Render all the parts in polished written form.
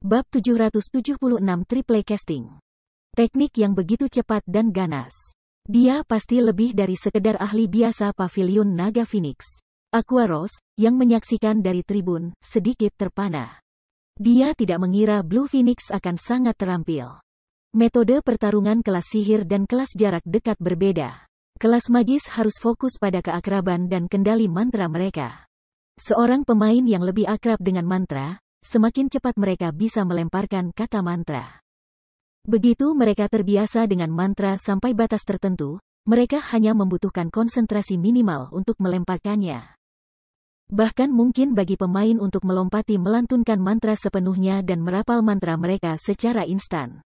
Bab 776 Triple Casting. Teknik yang begitu cepat dan ganas. Dia pasti lebih dari sekedar ahli biasa Pavilion Naga Phoenix. Aquaros, yang menyaksikan dari tribun, sedikit terpana. Dia tidak mengira Blue Phoenix akan sangat terampil. Metode pertarungan kelas sihir dan kelas jarak dekat berbeda. Kelas magis harus fokus pada keakraban dan kendali mantra mereka. Seorang pemain yang lebih akrab dengan mantra, semakin cepat mereka bisa melemparkan kata mantra. Begitu mereka terbiasa dengan mantra sampai batas tertentu, mereka hanya membutuhkan konsentrasi minimal untuk melemparkannya. Bahkan mungkin bagi pemain untuk melompati melantunkan mantra sepenuhnya dan merapal mantra mereka secara instan.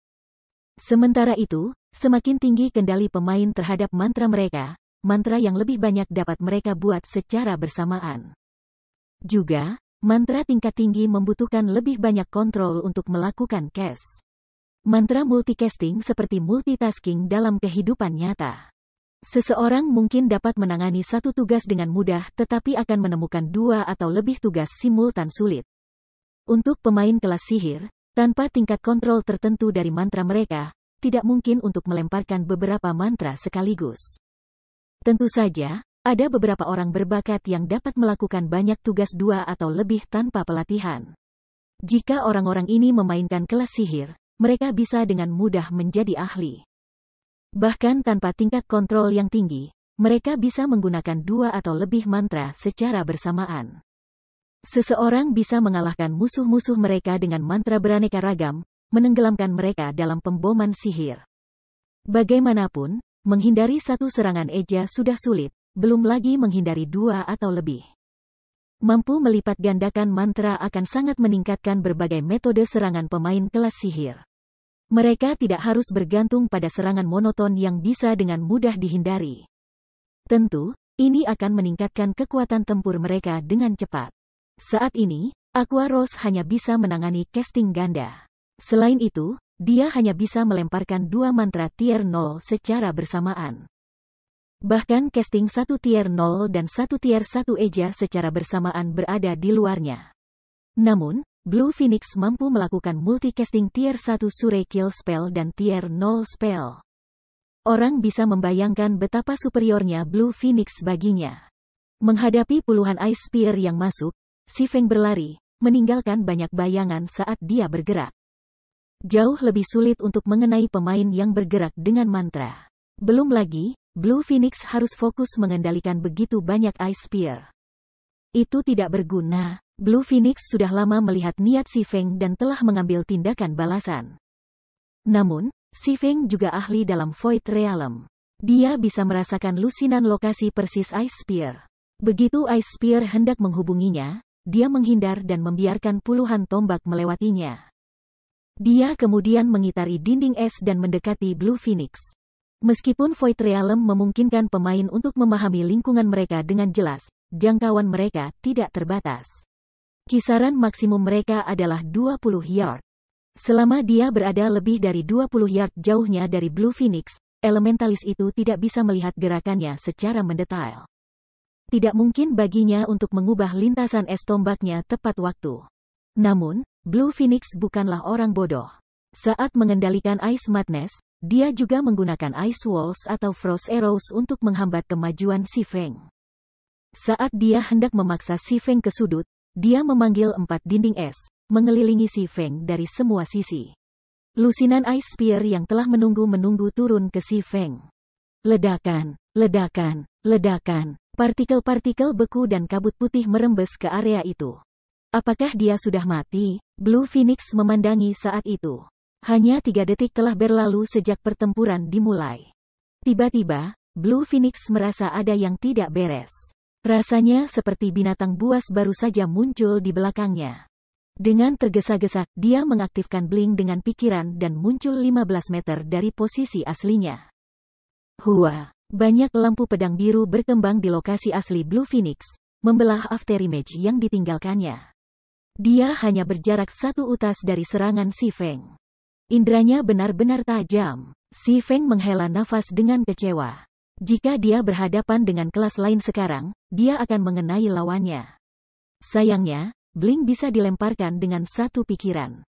Sementara itu, semakin tinggi kendali pemain terhadap mantra mereka, mantra yang lebih banyak dapat mereka buat secara bersamaan. Juga, mantra tingkat tinggi membutuhkan lebih banyak kontrol untuk melakukan cast. Mantra multicasting seperti multitasking dalam kehidupan nyata. Seseorang mungkin dapat menangani satu tugas dengan mudah tetapi akan menemukan dua atau lebih tugas simultan sulit. Untuk pemain kelas sihir, tanpa tingkat kontrol tertentu dari mantra mereka, tidak mungkin untuk melemparkan beberapa mantra sekaligus. Tentu saja, ada beberapa orang berbakat yang dapat melakukan banyak tugas dua atau lebih tanpa pelatihan. Jika orang-orang ini memainkan kelas sihir, mereka bisa dengan mudah menjadi ahli. Bahkan tanpa tingkat kontrol yang tinggi, mereka bisa menggunakan dua atau lebih mantra secara bersamaan. Seseorang bisa mengalahkan musuh-musuh mereka dengan mantra beraneka ragam, menenggelamkan mereka dalam pemboman sihir. Bagaimanapun, menghindari satu serangan eja sudah sulit, belum lagi menghindari dua atau lebih. Mampu melipat gandakan mantra akan sangat meningkatkan berbagai metode serangan pemain kelas sihir. Mereka tidak harus bergantung pada serangan monoton yang bisa dengan mudah dihindari. Tentu, ini akan meningkatkan kekuatan tempur mereka dengan cepat. Saat ini, Aquaros hanya bisa menangani casting ganda. Selain itu, dia hanya bisa melemparkan dua mantra tier 0 secara bersamaan. Bahkan casting satu tier 0 dan satu tier 1 eja secara bersamaan berada di luarnya. Namun, Blue Phoenix mampu melakukan multicasting tier 1 Sure Kill spell dan tier 0 spell. Orang bisa membayangkan betapa superiornya Blue Phoenix baginya. Menghadapi puluhan Ice Spear yang masuk, si Feng berlari, meninggalkan banyak bayangan saat dia bergerak. Jauh lebih sulit untuk mengenai pemain yang bergerak dengan mantra. Belum lagi, Blue Phoenix harus fokus mengendalikan begitu banyak Ice Spear. Itu tidak berguna. Blue Phoenix sudah lama melihat niat si Feng dan telah mengambil tindakan balasan. Namun, si Feng juga ahli dalam Void Realm. Dia bisa merasakan lusinan lokasi persis Ice Spear. Begitu Ice Spear hendak menghubunginya, dia menghindar dan membiarkan puluhan tombak melewatinya. Dia kemudian mengitari dinding es dan mendekati Blue Phoenix. Meskipun Void Realm memungkinkan pemain untuk memahami lingkungan mereka dengan jelas, jangkauan mereka tidak terbatas. Kisaran maksimum mereka adalah 20 yard. Selama dia berada lebih dari 20 yard jauhnya dari Blue Phoenix, elementalis itu tidak bisa melihat gerakannya secara mendetail. Tidak mungkin baginya untuk mengubah lintasan es tombaknya tepat waktu. Namun, Blue Phoenix bukanlah orang bodoh. Saat mengendalikan Ice Madness, dia juga menggunakan Ice Walls atau Frost Arrows untuk menghambat kemajuan si Feng. Saat dia hendak memaksa si Feng ke sudut, dia memanggil 4 dinding es, mengelilingi si Feng dari semua sisi. Lusinan Ice Spear yang telah menunggu turun ke si Feng. Ledakan, ledakan, ledakan, partikel-partikel beku dan kabut putih merembes ke area itu. Apakah dia sudah mati? Blue Phoenix memandangi saat itu. Hanya 3 detik telah berlalu sejak pertempuran dimulai. Tiba-tiba, Blue Phoenix merasa ada yang tidak beres. Rasanya seperti binatang buas baru saja muncul di belakangnya. Dengan tergesa-gesa, dia mengaktifkan blink dengan pikiran dan muncul 15 meter dari posisi aslinya. Hua! Banyak lampu pedang biru berkembang di lokasi asli Blue Phoenix, membelah afterimage yang ditinggalkannya. Dia hanya berjarak 1 utas dari serangan si Feng. Indranya benar-benar tajam. Si Feng menghela nafas dengan kecewa. Jika dia berhadapan dengan kelas lain sekarang, dia akan mengenai lawannya. Sayangnya, Blink bisa dilemparkan dengan satu pikiran.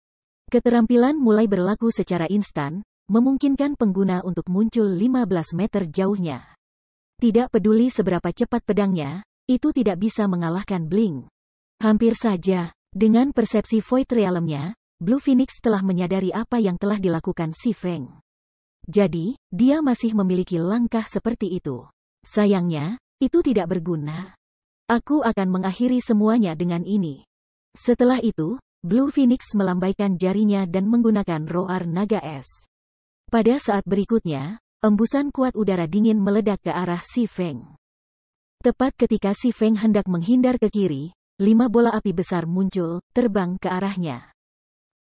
Keterampilan mulai berlaku secara instan, memungkinkan pengguna untuk muncul 15 meter jauhnya. Tidak peduli seberapa cepat pedangnya, itu tidak bisa mengalahkan Blink. Hampir saja, dengan persepsi Void Realm-nya, Blue Phoenix telah menyadari apa yang telah dilakukan Si Feng. Jadi, dia masih memiliki langkah seperti itu. Sayangnya, itu tidak berguna. Aku akan mengakhiri semuanya dengan ini. Setelah itu, Blue Phoenix melambaikan jarinya dan menggunakan roar naga es. Pada saat berikutnya, embusan kuat udara dingin meledak ke arah Si Feng. Tepat ketika Si Feng hendak menghindar ke kiri, 5 bola api besar muncul, terbang ke arahnya.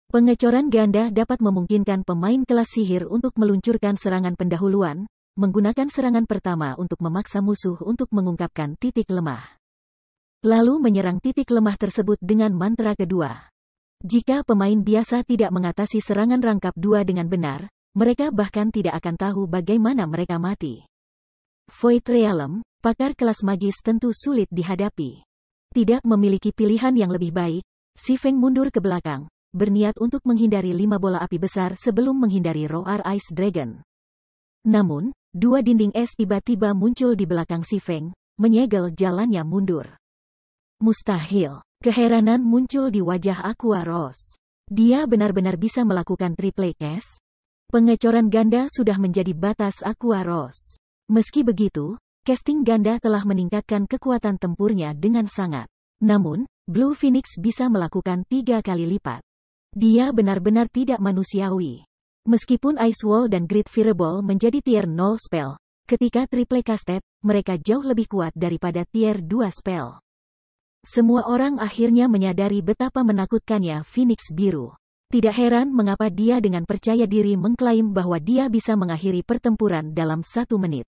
Pengecoran ganda dapat memungkinkan pemain kelas sihir untuk meluncurkan serangan pendahuluan, menggunakan serangan pertama untuk memaksa musuh untuk mengungkapkan titik lemah. Lalu menyerang titik lemah tersebut dengan mantra kedua. Jika pemain biasa tidak mengatasi serangan rangkap 2 dengan benar, mereka bahkan tidak akan tahu bagaimana mereka mati. Void Realm, pakar kelas magis tentu sulit dihadapi. Tidak memiliki pilihan yang lebih baik, Si Feng mundur ke belakang, berniat untuk menghindari 5 bola api besar sebelum menghindari Roar Ice Dragon. Namun, 2 dinding es tiba-tiba muncul di belakang Si Feng, menyegel jalannya mundur. Mustahil. Keheranan muncul di wajah Aqua Rose. Dia benar-benar bisa melakukan triple cast? Pengecoran ganda sudah menjadi batas Aqua Rose. Meski begitu, casting ganda telah meningkatkan kekuatan tempurnya dengan sangat. Namun, Blue Phoenix bisa melakukan 3 kali lipat. Dia benar-benar tidak manusiawi. Meskipun Ice Wall dan Great Fireball menjadi tier 0 spell, ketika triple casted, mereka jauh lebih kuat daripada tier 2 spell. Semua orang akhirnya menyadari betapa menakutkannya Phoenix Biru. Tidak heran mengapa dia dengan percaya diri mengklaim bahwa dia bisa mengakhiri pertempuran dalam 1 menit.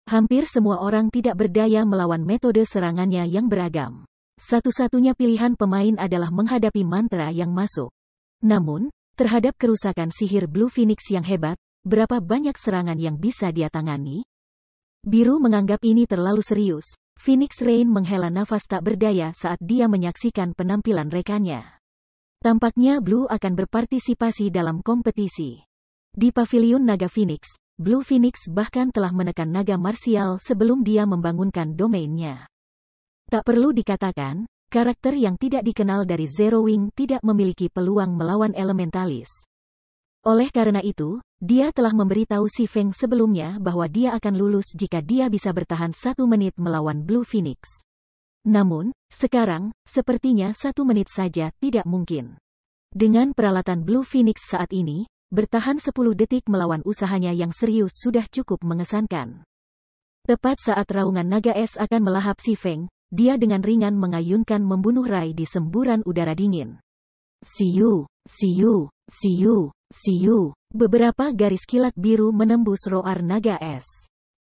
Hampir semua orang tidak berdaya melawan metode serangannya yang beragam. Satu-satunya pilihan pemain adalah menghadapi mantra yang masuk. Namun, terhadap kerusakan sihir Blue Phoenix yang hebat, berapa banyak serangan yang bisa dia tangani? Biru menganggap ini terlalu serius. Phoenix Rain menghela nafas tak berdaya saat dia menyaksikan penampilan rekannya. Tampaknya Blue akan berpartisipasi dalam kompetisi. Di Pavilion Naga Phoenix, Blue Phoenix bahkan telah menekan naga marsial sebelum dia membangunkan domainnya. Tak perlu dikatakan, karakter yang tidak dikenal dari Zero Wing tidak memiliki peluang melawan elementalis. Oleh karena itu, dia telah memberitahu Si Feng sebelumnya bahwa dia akan lulus jika dia bisa bertahan 1 menit melawan Blue Phoenix. Namun, sekarang, sepertinya 1 menit saja tidak mungkin. Dengan peralatan Blue Phoenix saat ini, bertahan 10 detik melawan usahanya yang serius sudah cukup mengesankan. Tepat saat raungan naga es akan melahap Si Feng, dia dengan ringan mengayunkan membunuh Rai di semburan udara dingin. Siu, siu, siu, siu. Beberapa garis kilat biru menembus roar naga es.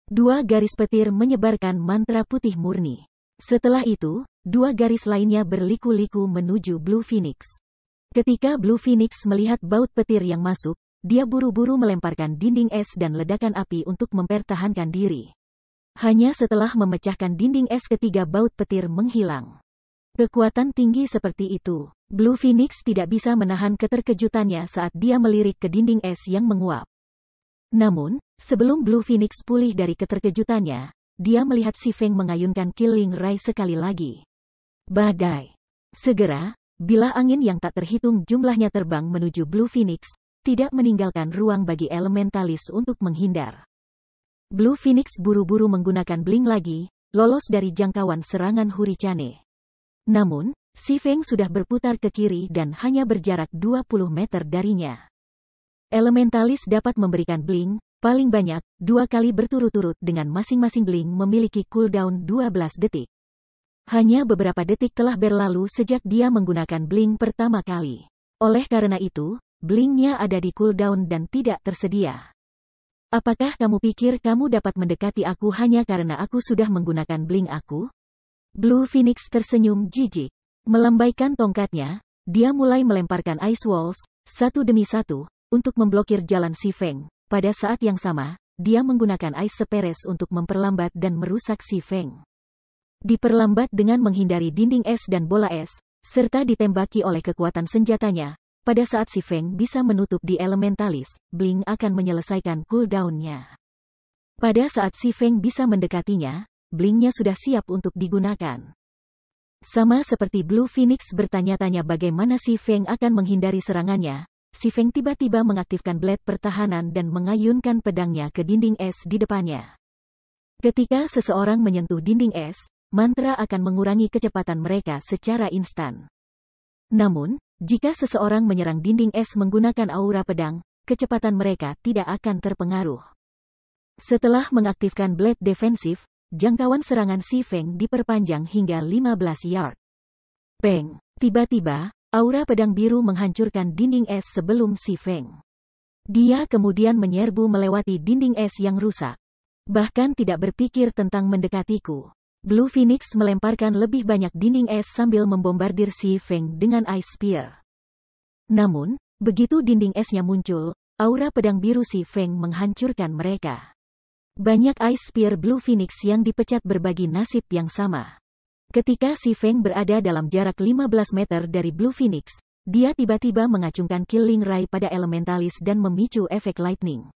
2 garis petir menyebarkan mantra putih murni. Setelah itu, 2 garis lainnya berliku-liku menuju Blue Phoenix. Ketika Blue Phoenix melihat baut petir yang masuk, dia buru-buru melemparkan dinding es dan ledakan api untuk mempertahankan diri. Hanya setelah memecahkan dinding es ketiga baut petir menghilang. Kekuatan tinggi seperti itu, Blue Phoenix tidak bisa menahan keterkejutannya saat dia melirik ke dinding es yang menguap. Namun, sebelum Blue Phoenix pulih dari keterkejutannya, dia melihat Si Feng mengayunkan Killing Ray sekali lagi. Badai. Segera, bilah angin yang tak terhitung jumlahnya terbang menuju Blue Phoenix, tidak meninggalkan ruang bagi elementalis untuk menghindar. Blue Phoenix buru-buru menggunakan Blink lagi, lolos dari jangkauan serangan Hurricane. Namun, Si Feng sudah berputar ke kiri dan hanya berjarak 20 meter darinya. Elementalis dapat memberikan Blink, paling banyak, 2 kali berturut-turut dengan masing-masing Blink memiliki cooldown 12 detik. Hanya beberapa detik telah berlalu sejak dia menggunakan Blink pertama kali. Oleh karena itu, Blink-nya ada di cooldown dan tidak tersedia. Apakah kamu pikir kamu dapat mendekati aku hanya karena aku sudah menggunakan Blink aku? Blue Phoenix tersenyum jijik. Melambaikan tongkatnya, dia mulai melemparkan Ice Walls, satu demi satu, untuk memblokir jalan Si Feng. Pada saat yang sama, dia menggunakan Ice Spears untuk memperlambat dan merusak Si Feng. Diperlambat dengan menghindari dinding es dan bola es, serta ditembaki oleh kekuatan senjatanya, pada saat Si Feng bisa menutup di Elementalis, Blink akan menyelesaikan cooldown-nya. Pada saat Si Feng bisa mendekatinya, Blink-nya sudah siap untuk digunakan. Sama seperti Blue Phoenix bertanya-tanya bagaimana Si Feng akan menghindari serangannya, Si Feng tiba-tiba mengaktifkan blade pertahanan dan mengayunkan pedangnya ke dinding es di depannya. Ketika seseorang menyentuh dinding es, mantra akan mengurangi kecepatan mereka secara instan. Namun, jika seseorang menyerang dinding es menggunakan aura pedang, kecepatan mereka tidak akan terpengaruh. Setelah mengaktifkan blade defensif, jangkauan serangan Si Feng diperpanjang hingga 15 yard. Peng! Tiba-tiba, aura pedang biru menghancurkan dinding es sebelum Si Feng. Dia kemudian menyerbu melewati dinding es yang rusak. Bahkan tidak berpikir tentang mendekatiku. Blue Phoenix melemparkan lebih banyak dinding es sambil membombardir Si Feng dengan Ice Spear. Namun, begitu dinding esnya muncul, aura pedang biru Si Feng menghancurkan mereka. Banyak Ice Spear Blue Phoenix yang dipecat berbagi nasib yang sama. Ketika Si Feng berada dalam jarak 15 meter dari Blue Phoenix, dia tiba-tiba mengacungkan Killing Ray pada Elementalis dan memicu efek lightning.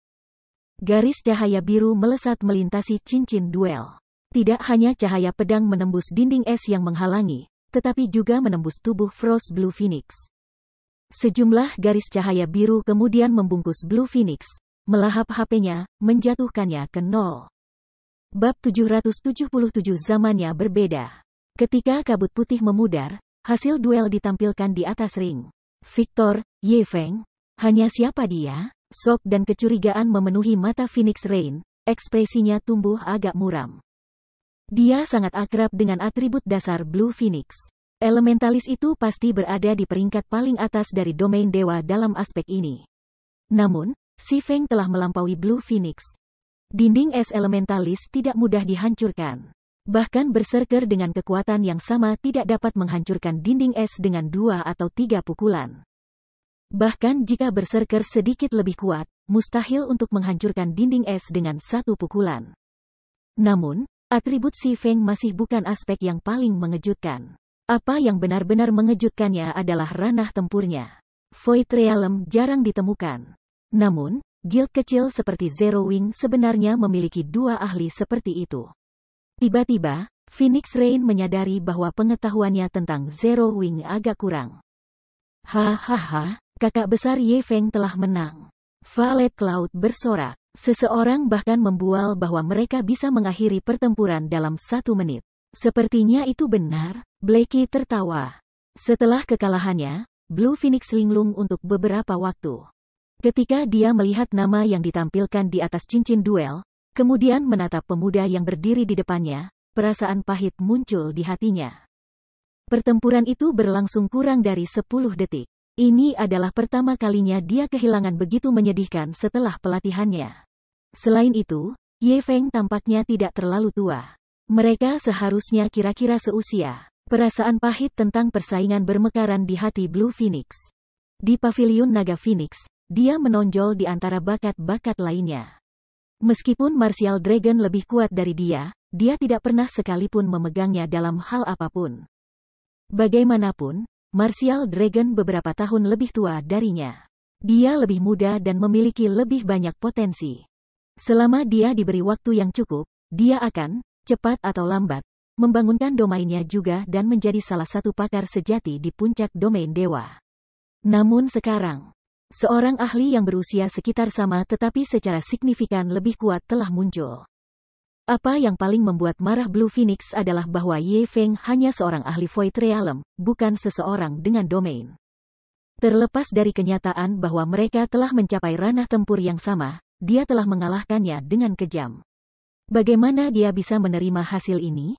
Garis cahaya biru melesat melintasi cincin duel. Tidak hanya cahaya pedang menembus dinding es yang menghalangi, tetapi juga menembus tubuh Frost Blue Phoenix. Sejumlah garis cahaya biru kemudian membungkus Blue Phoenix, melahap HP-nya, menjatuhkannya ke nol. Bab 777 zamannya berbeda. Ketika kabut putih memudar, hasil duel ditampilkan di atas ring. Victor, Ye Feng. Hanya siapa dia? Sok dan kecurigaan memenuhi mata Phoenix Rain, ekspresinya tumbuh agak muram. Dia sangat akrab dengan atribut dasar Blue Phoenix. Elementalis itu pasti berada di peringkat paling atas dari domain dewa dalam aspek ini. Namun, Si Feng telah melampaui Blue Phoenix. Dinding es Elementalis tidak mudah dihancurkan. Bahkan berserker dengan kekuatan yang sama tidak dapat menghancurkan dinding es dengan 2 atau 3 pukulan. Bahkan jika berserker sedikit lebih kuat, mustahil untuk menghancurkan dinding es dengan 1 pukulan. Namun, atribut Si Feng masih bukan aspek yang paling mengejutkan. Apa yang benar-benar mengejutkannya adalah ranah tempurnya. Void Realm jarang ditemukan. Namun, guild kecil seperti Zero Wing sebenarnya memiliki 2 ahli seperti itu. Tiba-tiba, Phoenix Rain menyadari bahwa pengetahuannya tentang Zero Wing agak kurang. Hahaha, kakak besar Ye Feng telah menang. Violet Cloud bersorak. Seseorang bahkan membual bahwa mereka bisa mengakhiri pertempuran dalam 1 menit. Sepertinya itu benar, Blackie tertawa. Setelah kekalahannya, Blue Phoenix linglung untuk beberapa waktu. Ketika dia melihat nama yang ditampilkan di atas cincin duel, kemudian menatap pemuda yang berdiri di depannya, perasaan pahit muncul di hatinya. Pertempuran itu berlangsung kurang dari 10 detik. Ini adalah pertama kalinya dia kehilangan begitu menyedihkan setelah pelatihannya. Selain itu, Ye Feng tampaknya tidak terlalu tua. Mereka seharusnya kira-kira seusia. Perasaan pahit tentang persaingan bermekaran di hati Blue Phoenix. Di Paviliun Naga Phoenix, dia menonjol di antara bakat-bakat lainnya. Meskipun Martial Dragon lebih kuat dari dia tidak pernah sekalipun memegangnya dalam hal apapun. Bagaimanapun, Martial Dragon beberapa tahun lebih tua darinya. Dia lebih muda dan memiliki lebih banyak potensi. Selama dia diberi waktu yang cukup, dia akan, cepat atau lambat, membangunkan domainnya juga dan menjadi salah satu pakar sejati di puncak domain dewa. Namun sekarang, seorang ahli yang berusia sekitar sama tetapi secara signifikan lebih kuat telah muncul. Apa yang paling membuat marah Blue Phoenix adalah bahwa Ye Feng hanya seorang ahli Void Realm, bukan seseorang dengan domain. Terlepas dari kenyataan bahwa mereka telah mencapai ranah tempur yang sama, dia telah mengalahkannya dengan kejam. Bagaimana dia bisa menerima hasil ini?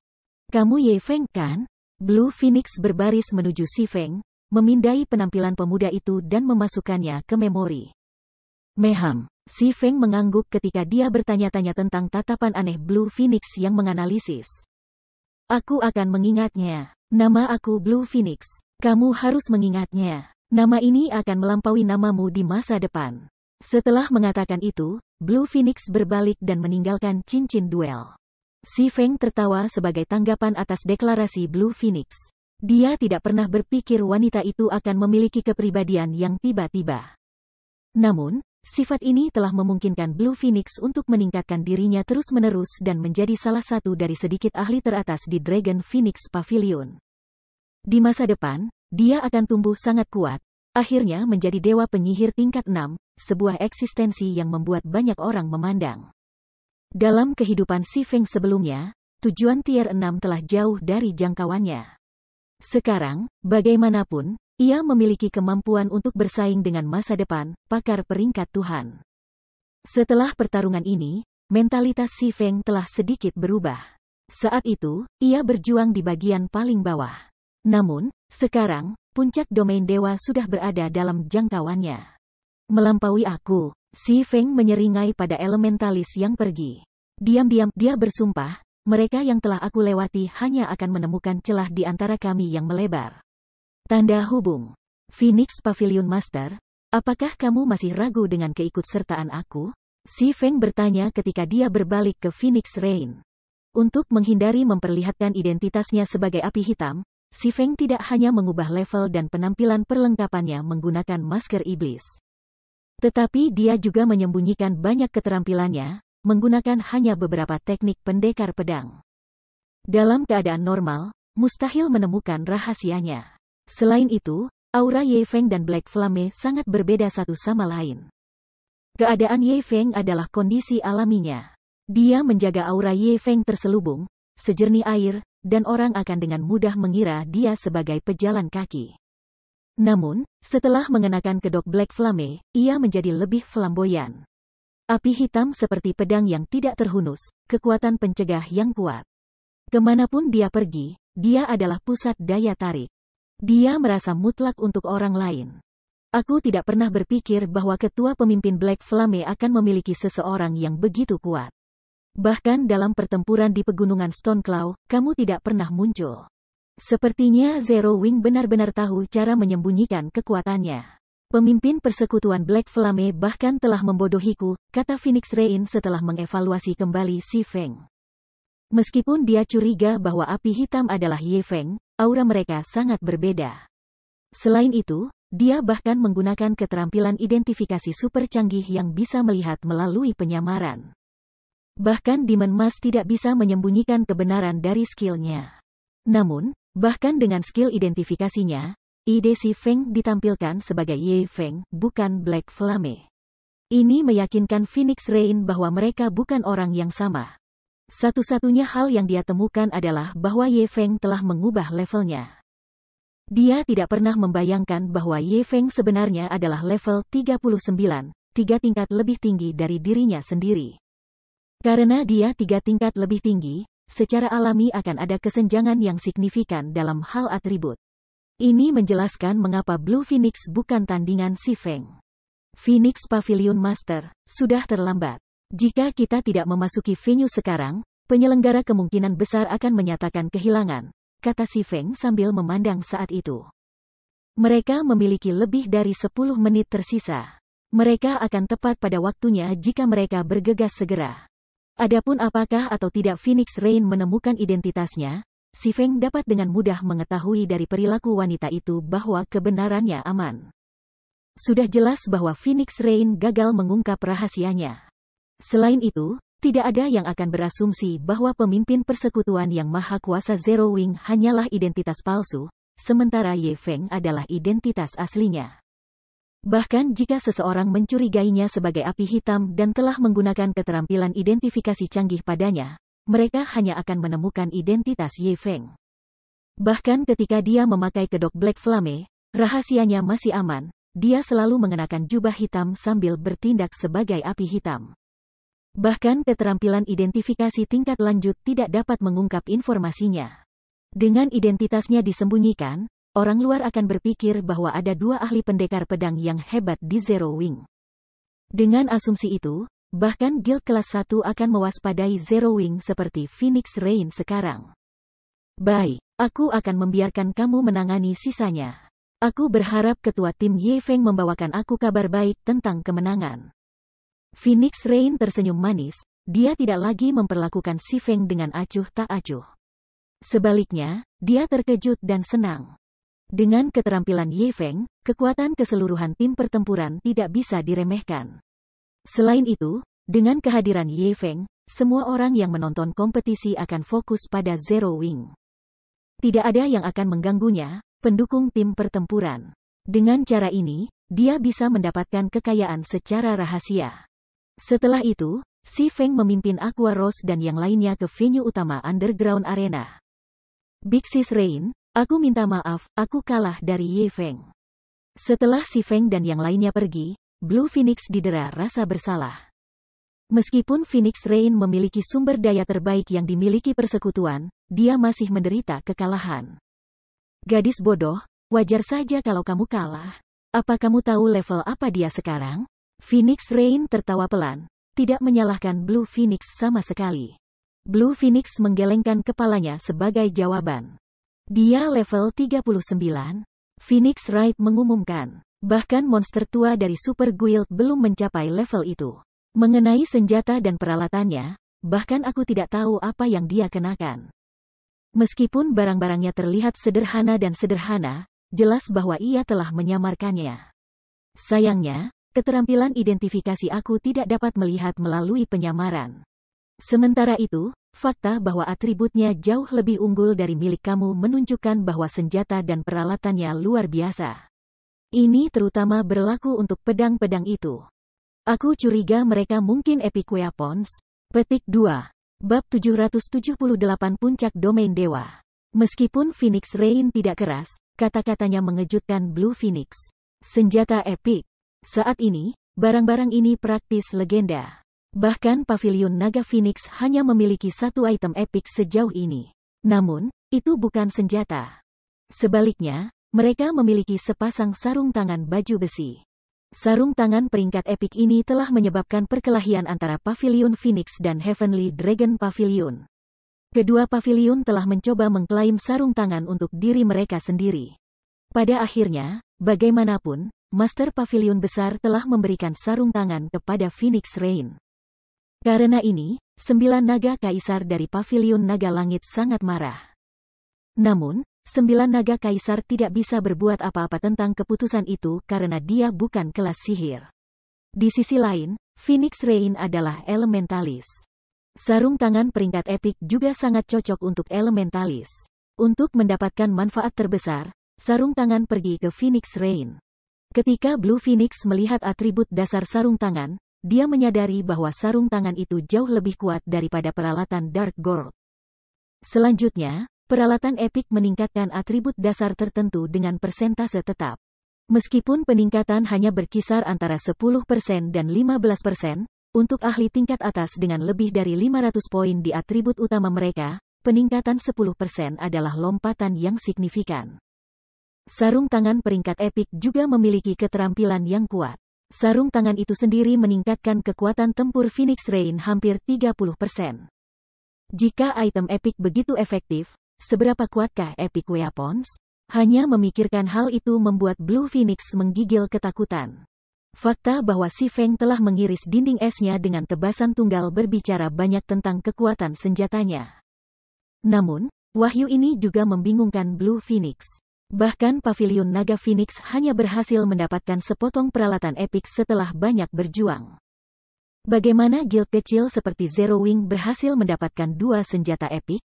Kamu Ye Feng kan? Blue Phoenix berbaris menuju Si Feng, memindai penampilan pemuda itu dan memasukkannya ke memori. Meham, Si Feng mengangguk ketika dia bertanya-tanya tentang tatapan aneh Blue Phoenix yang menganalisis. Aku akan mengingatnya. Nama aku Blue Phoenix. Kamu harus mengingatnya. Nama ini akan melampaui namamu di masa depan. Setelah mengatakan itu, Blue Phoenix berbalik dan meninggalkan cincin duel. Si Feng tertawa sebagai tanggapan atas deklarasi Blue Phoenix. Dia tidak pernah berpikir wanita itu akan memiliki kepribadian yang tiba-tiba. Namun, sifat ini telah memungkinkan Blue Phoenix untuk meningkatkan dirinya terus-menerus dan menjadi salah satu dari sedikit ahli teratas di Dragon Phoenix Pavilion. Di masa depan, dia akan tumbuh sangat kuat, akhirnya menjadi dewa penyihir tingkat 6, sebuah eksistensi yang membuat banyak orang memandang. Dalam kehidupan Si Feng sebelumnya, tujuan tier 6 telah jauh dari jangkauannya. Sekarang, bagaimanapun, ia memiliki kemampuan untuk bersaing dengan masa depan, pakar peringkat Tuhan. Setelah pertarungan ini, mentalitas Si Feng telah sedikit berubah. Saat itu, ia berjuang di bagian paling bawah. Namun, sekarang, puncak domain dewa sudah berada dalam jangkauannya. Melampaui aku, Si Feng menyeringai pada elementalis yang pergi. Diam-diam, dia bersumpah, mereka yang telah aku lewati hanya akan menemukan celah di antara kami yang melebar. Tanda hubung. Phoenix Pavilion Master, apakah kamu masih ragu dengan keikutsertaan aku? Si Feng bertanya ketika dia berbalik ke Phoenix Rain. Untuk menghindari memperlihatkan identitasnya sebagai api hitam, Si Feng tidak hanya mengubah level dan penampilan perlengkapannya menggunakan masker iblis. Tetapi dia juga menyembunyikan banyak keterampilannya, menggunakan hanya beberapa teknik pendekar pedang. Dalam keadaan normal, mustahil menemukan rahasianya. Selain itu, aura Ye Feng dan Black Flame sangat berbeda satu sama lain. Keadaan Ye Feng adalah kondisi alaminya. Dia menjaga aura Ye Feng terselubung, sejernih air, dan orang akan dengan mudah mengira dia sebagai pejalan kaki. Namun, setelah mengenakan kedok Black Flame, ia menjadi lebih flamboyan. Api hitam seperti pedang yang tidak terhunus, kekuatan pencegah yang kuat. Kemanapun dia pergi, dia adalah pusat daya tarik. Dia merasa mutlak untuk orang lain. Aku tidak pernah berpikir bahwa ketua pemimpin Black Flame akan memiliki seseorang yang begitu kuat. Bahkan dalam pertempuran di pegunungan Stoneclaw, kamu tidak pernah muncul. Sepertinya Zero Wing benar-benar tahu cara menyembunyikan kekuatannya. Pemimpin persekutuan Black Flame bahkan telah membodohiku, kata Phoenix Rain setelah mengevaluasi kembali Si Feng. Meskipun dia curiga bahwa api hitam adalah Ye Feng, aura mereka sangat berbeda. Selain itu, dia bahkan menggunakan keterampilan identifikasi super canggih yang bisa melihat melalui penyamaran. Bahkan Demon Mask tidak bisa menyembunyikan kebenaran dari skillnya. Namun, bahkan dengan skill identifikasinya, ide Si Feng ditampilkan sebagai Ye Feng, bukan Black Flame. Ini meyakinkan Phoenix Rain bahwa mereka bukan orang yang sama. Satu-satunya hal yang dia temukan adalah bahwa Ye Feng telah mengubah levelnya. Dia tidak pernah membayangkan bahwa Ye Feng sebenarnya adalah level 39, 3 tingkat lebih tinggi dari dirinya sendiri. Karena dia 3 tingkat lebih tinggi, secara alami akan ada kesenjangan yang signifikan dalam hal atribut. Ini menjelaskan mengapa Blue Phoenix bukan tandingan Si Feng. Phoenix Pavilion Master, sudah terlambat. Jika kita tidak memasuki venue sekarang, penyelenggara kemungkinan besar akan menyatakan kehilangan, kata Si Feng sambil memandang saat itu. Mereka memiliki lebih dari 10 menit tersisa. Mereka akan tepat pada waktunya jika mereka bergegas segera. Adapun apakah atau tidak Phoenix Rain menemukan identitasnya, Si Feng dapat dengan mudah mengetahui dari perilaku wanita itu bahwa kebenarannya aman. Sudah jelas bahwa Phoenix Rain gagal mengungkap rahasianya. Selain itu, tidak ada yang akan berasumsi bahwa pemimpin persekutuan yang maha kuasa Zero Wing hanyalah identitas palsu, sementara Ye Feng adalah identitas aslinya. Bahkan jika seseorang mencurigainya sebagai api hitam dan telah menggunakan keterampilan identifikasi canggih padanya, mereka hanya akan menemukan identitas Ye Feng. Bahkan ketika dia memakai kedok Black Flame, rahasianya masih aman, dia selalu mengenakan jubah hitam sambil bertindak sebagai api hitam. Bahkan keterampilan identifikasi tingkat lanjut tidak dapat mengungkap informasinya. Dengan identitasnya disembunyikan, orang luar akan berpikir bahwa ada 2 ahli pendekar pedang yang hebat di Zero Wing. Dengan asumsi itu, bahkan guild kelas 1 akan mewaspadai Zero Wing seperti Phoenix Rain sekarang. Baik, aku akan membiarkan kamu menangani sisanya. Aku berharap ketua tim Ye Feng membawakan aku kabar baik tentang kemenangan. Phoenix Rain tersenyum manis, dia tidak lagi memperlakukan Si Feng dengan acuh tak acuh. Sebaliknya, dia terkejut dan senang. Dengan keterampilan Ye Feng, kekuatan keseluruhan tim pertempuran tidak bisa diremehkan. Selain itu, dengan kehadiran Ye Feng, semua orang yang menonton kompetisi akan fokus pada Zero Wing. Tidak ada yang akan mengganggunya, pendukung tim pertempuran. Dengan cara ini, dia bisa mendapatkan kekayaan secara rahasia. Setelah itu, Si Feng memimpin Aqua Rose dan yang lainnya ke venue utama Underground Arena. Big Sis Rain, aku minta maaf, aku kalah dari Ye Feng. Setelah Si Feng dan yang lainnya pergi, Blue Phoenix didera rasa bersalah. Meskipun Phoenix Rain memiliki sumber daya terbaik yang dimiliki persekutuan, dia masih menderita kekalahan. Gadis bodoh, wajar saja kalau kamu kalah. Apa kamu tahu level apa dia sekarang? Phoenix Rain tertawa pelan, tidak menyalahkan Blue Phoenix sama sekali. Blue Phoenix menggelengkan kepalanya sebagai jawaban. Dia level 39. Phoenix Wright mengumumkan. Bahkan monster tua dari Super Guild belum mencapai level itu. Mengenai senjata dan peralatannya, bahkan aku tidak tahu apa yang dia kenakan. Meskipun barang-barangnya terlihat sederhana dan sederhana, jelas bahwa ia telah menyamarkannya. Sayangnya, keterampilan identifikasi aku tidak dapat melihat melalui penyamaran. Sementara itu, fakta bahwa atributnya jauh lebih unggul dari milik kamu menunjukkan bahwa senjata dan peralatannya luar biasa. Ini terutama berlaku untuk pedang-pedang itu. Aku curiga mereka mungkin epic weapons. Petik 2. Bab 778 Puncak Domain Dewa. Meskipun Phoenix Rain tidak keras, kata-katanya mengejutkan Blue Phoenix. Senjata epic. Saat ini, barang-barang ini praktis legenda. Bahkan Pavilion Naga Phoenix hanya memiliki satu item epic sejauh ini. Namun, itu bukan senjata. Sebaliknya, mereka memiliki sepasang sarung tangan baju besi. Sarung tangan peringkat epic ini telah menyebabkan perkelahian antara Pavilion Phoenix dan Heavenly Dragon Pavilion. Kedua pavilion telah mencoba mengklaim sarung tangan untuk diri mereka sendiri. Pada akhirnya, bagaimanapun, Master Pavilion besar telah memberikan sarung tangan kepada Phoenix Rain. Karena ini, 9 naga kaisar dari Pavilion Naga Langit sangat marah. Namun, 9 naga kaisar tidak bisa berbuat apa-apa tentang keputusan itu karena dia bukan kelas sihir. Di sisi lain, Phoenix Rain adalah elementalis. Sarung tangan peringkat epic juga sangat cocok untuk elementalis. Untuk mendapatkan manfaat terbesar, sarung tangan pergi ke Phoenix Rain. Ketika Blue Phoenix melihat atribut dasar sarung tangan, dia menyadari bahwa sarung tangan itu jauh lebih kuat daripada peralatan Dark Gold. Selanjutnya, peralatan epic meningkatkan atribut dasar tertentu dengan persentase tetap. Meskipun peningkatan hanya berkisar antara 10% dan 15%, untuk ahli tingkat atas dengan lebih dari 500 poin di atribut utama mereka, peningkatan 10% adalah lompatan yang signifikan. Sarung tangan peringkat epic juga memiliki keterampilan yang kuat. Sarung tangan itu sendiri meningkatkan kekuatan tempur Phoenix Rain hampir 30%. Jika item epic begitu efektif, seberapa kuatkah epic weapons? Hanya memikirkan hal itu membuat Blue Phoenix menggigil ketakutan. Fakta bahwa Si Feng telah mengiris dinding esnya dengan tebasan tunggal berbicara banyak tentang kekuatan senjatanya. Namun, wahyu ini juga membingungkan Blue Phoenix. Bahkan Pavilion Naga Phoenix hanya berhasil mendapatkan sepotong peralatan epic setelah banyak berjuang. Bagaimana guild kecil seperti Zero Wing berhasil mendapatkan 2 senjata epic?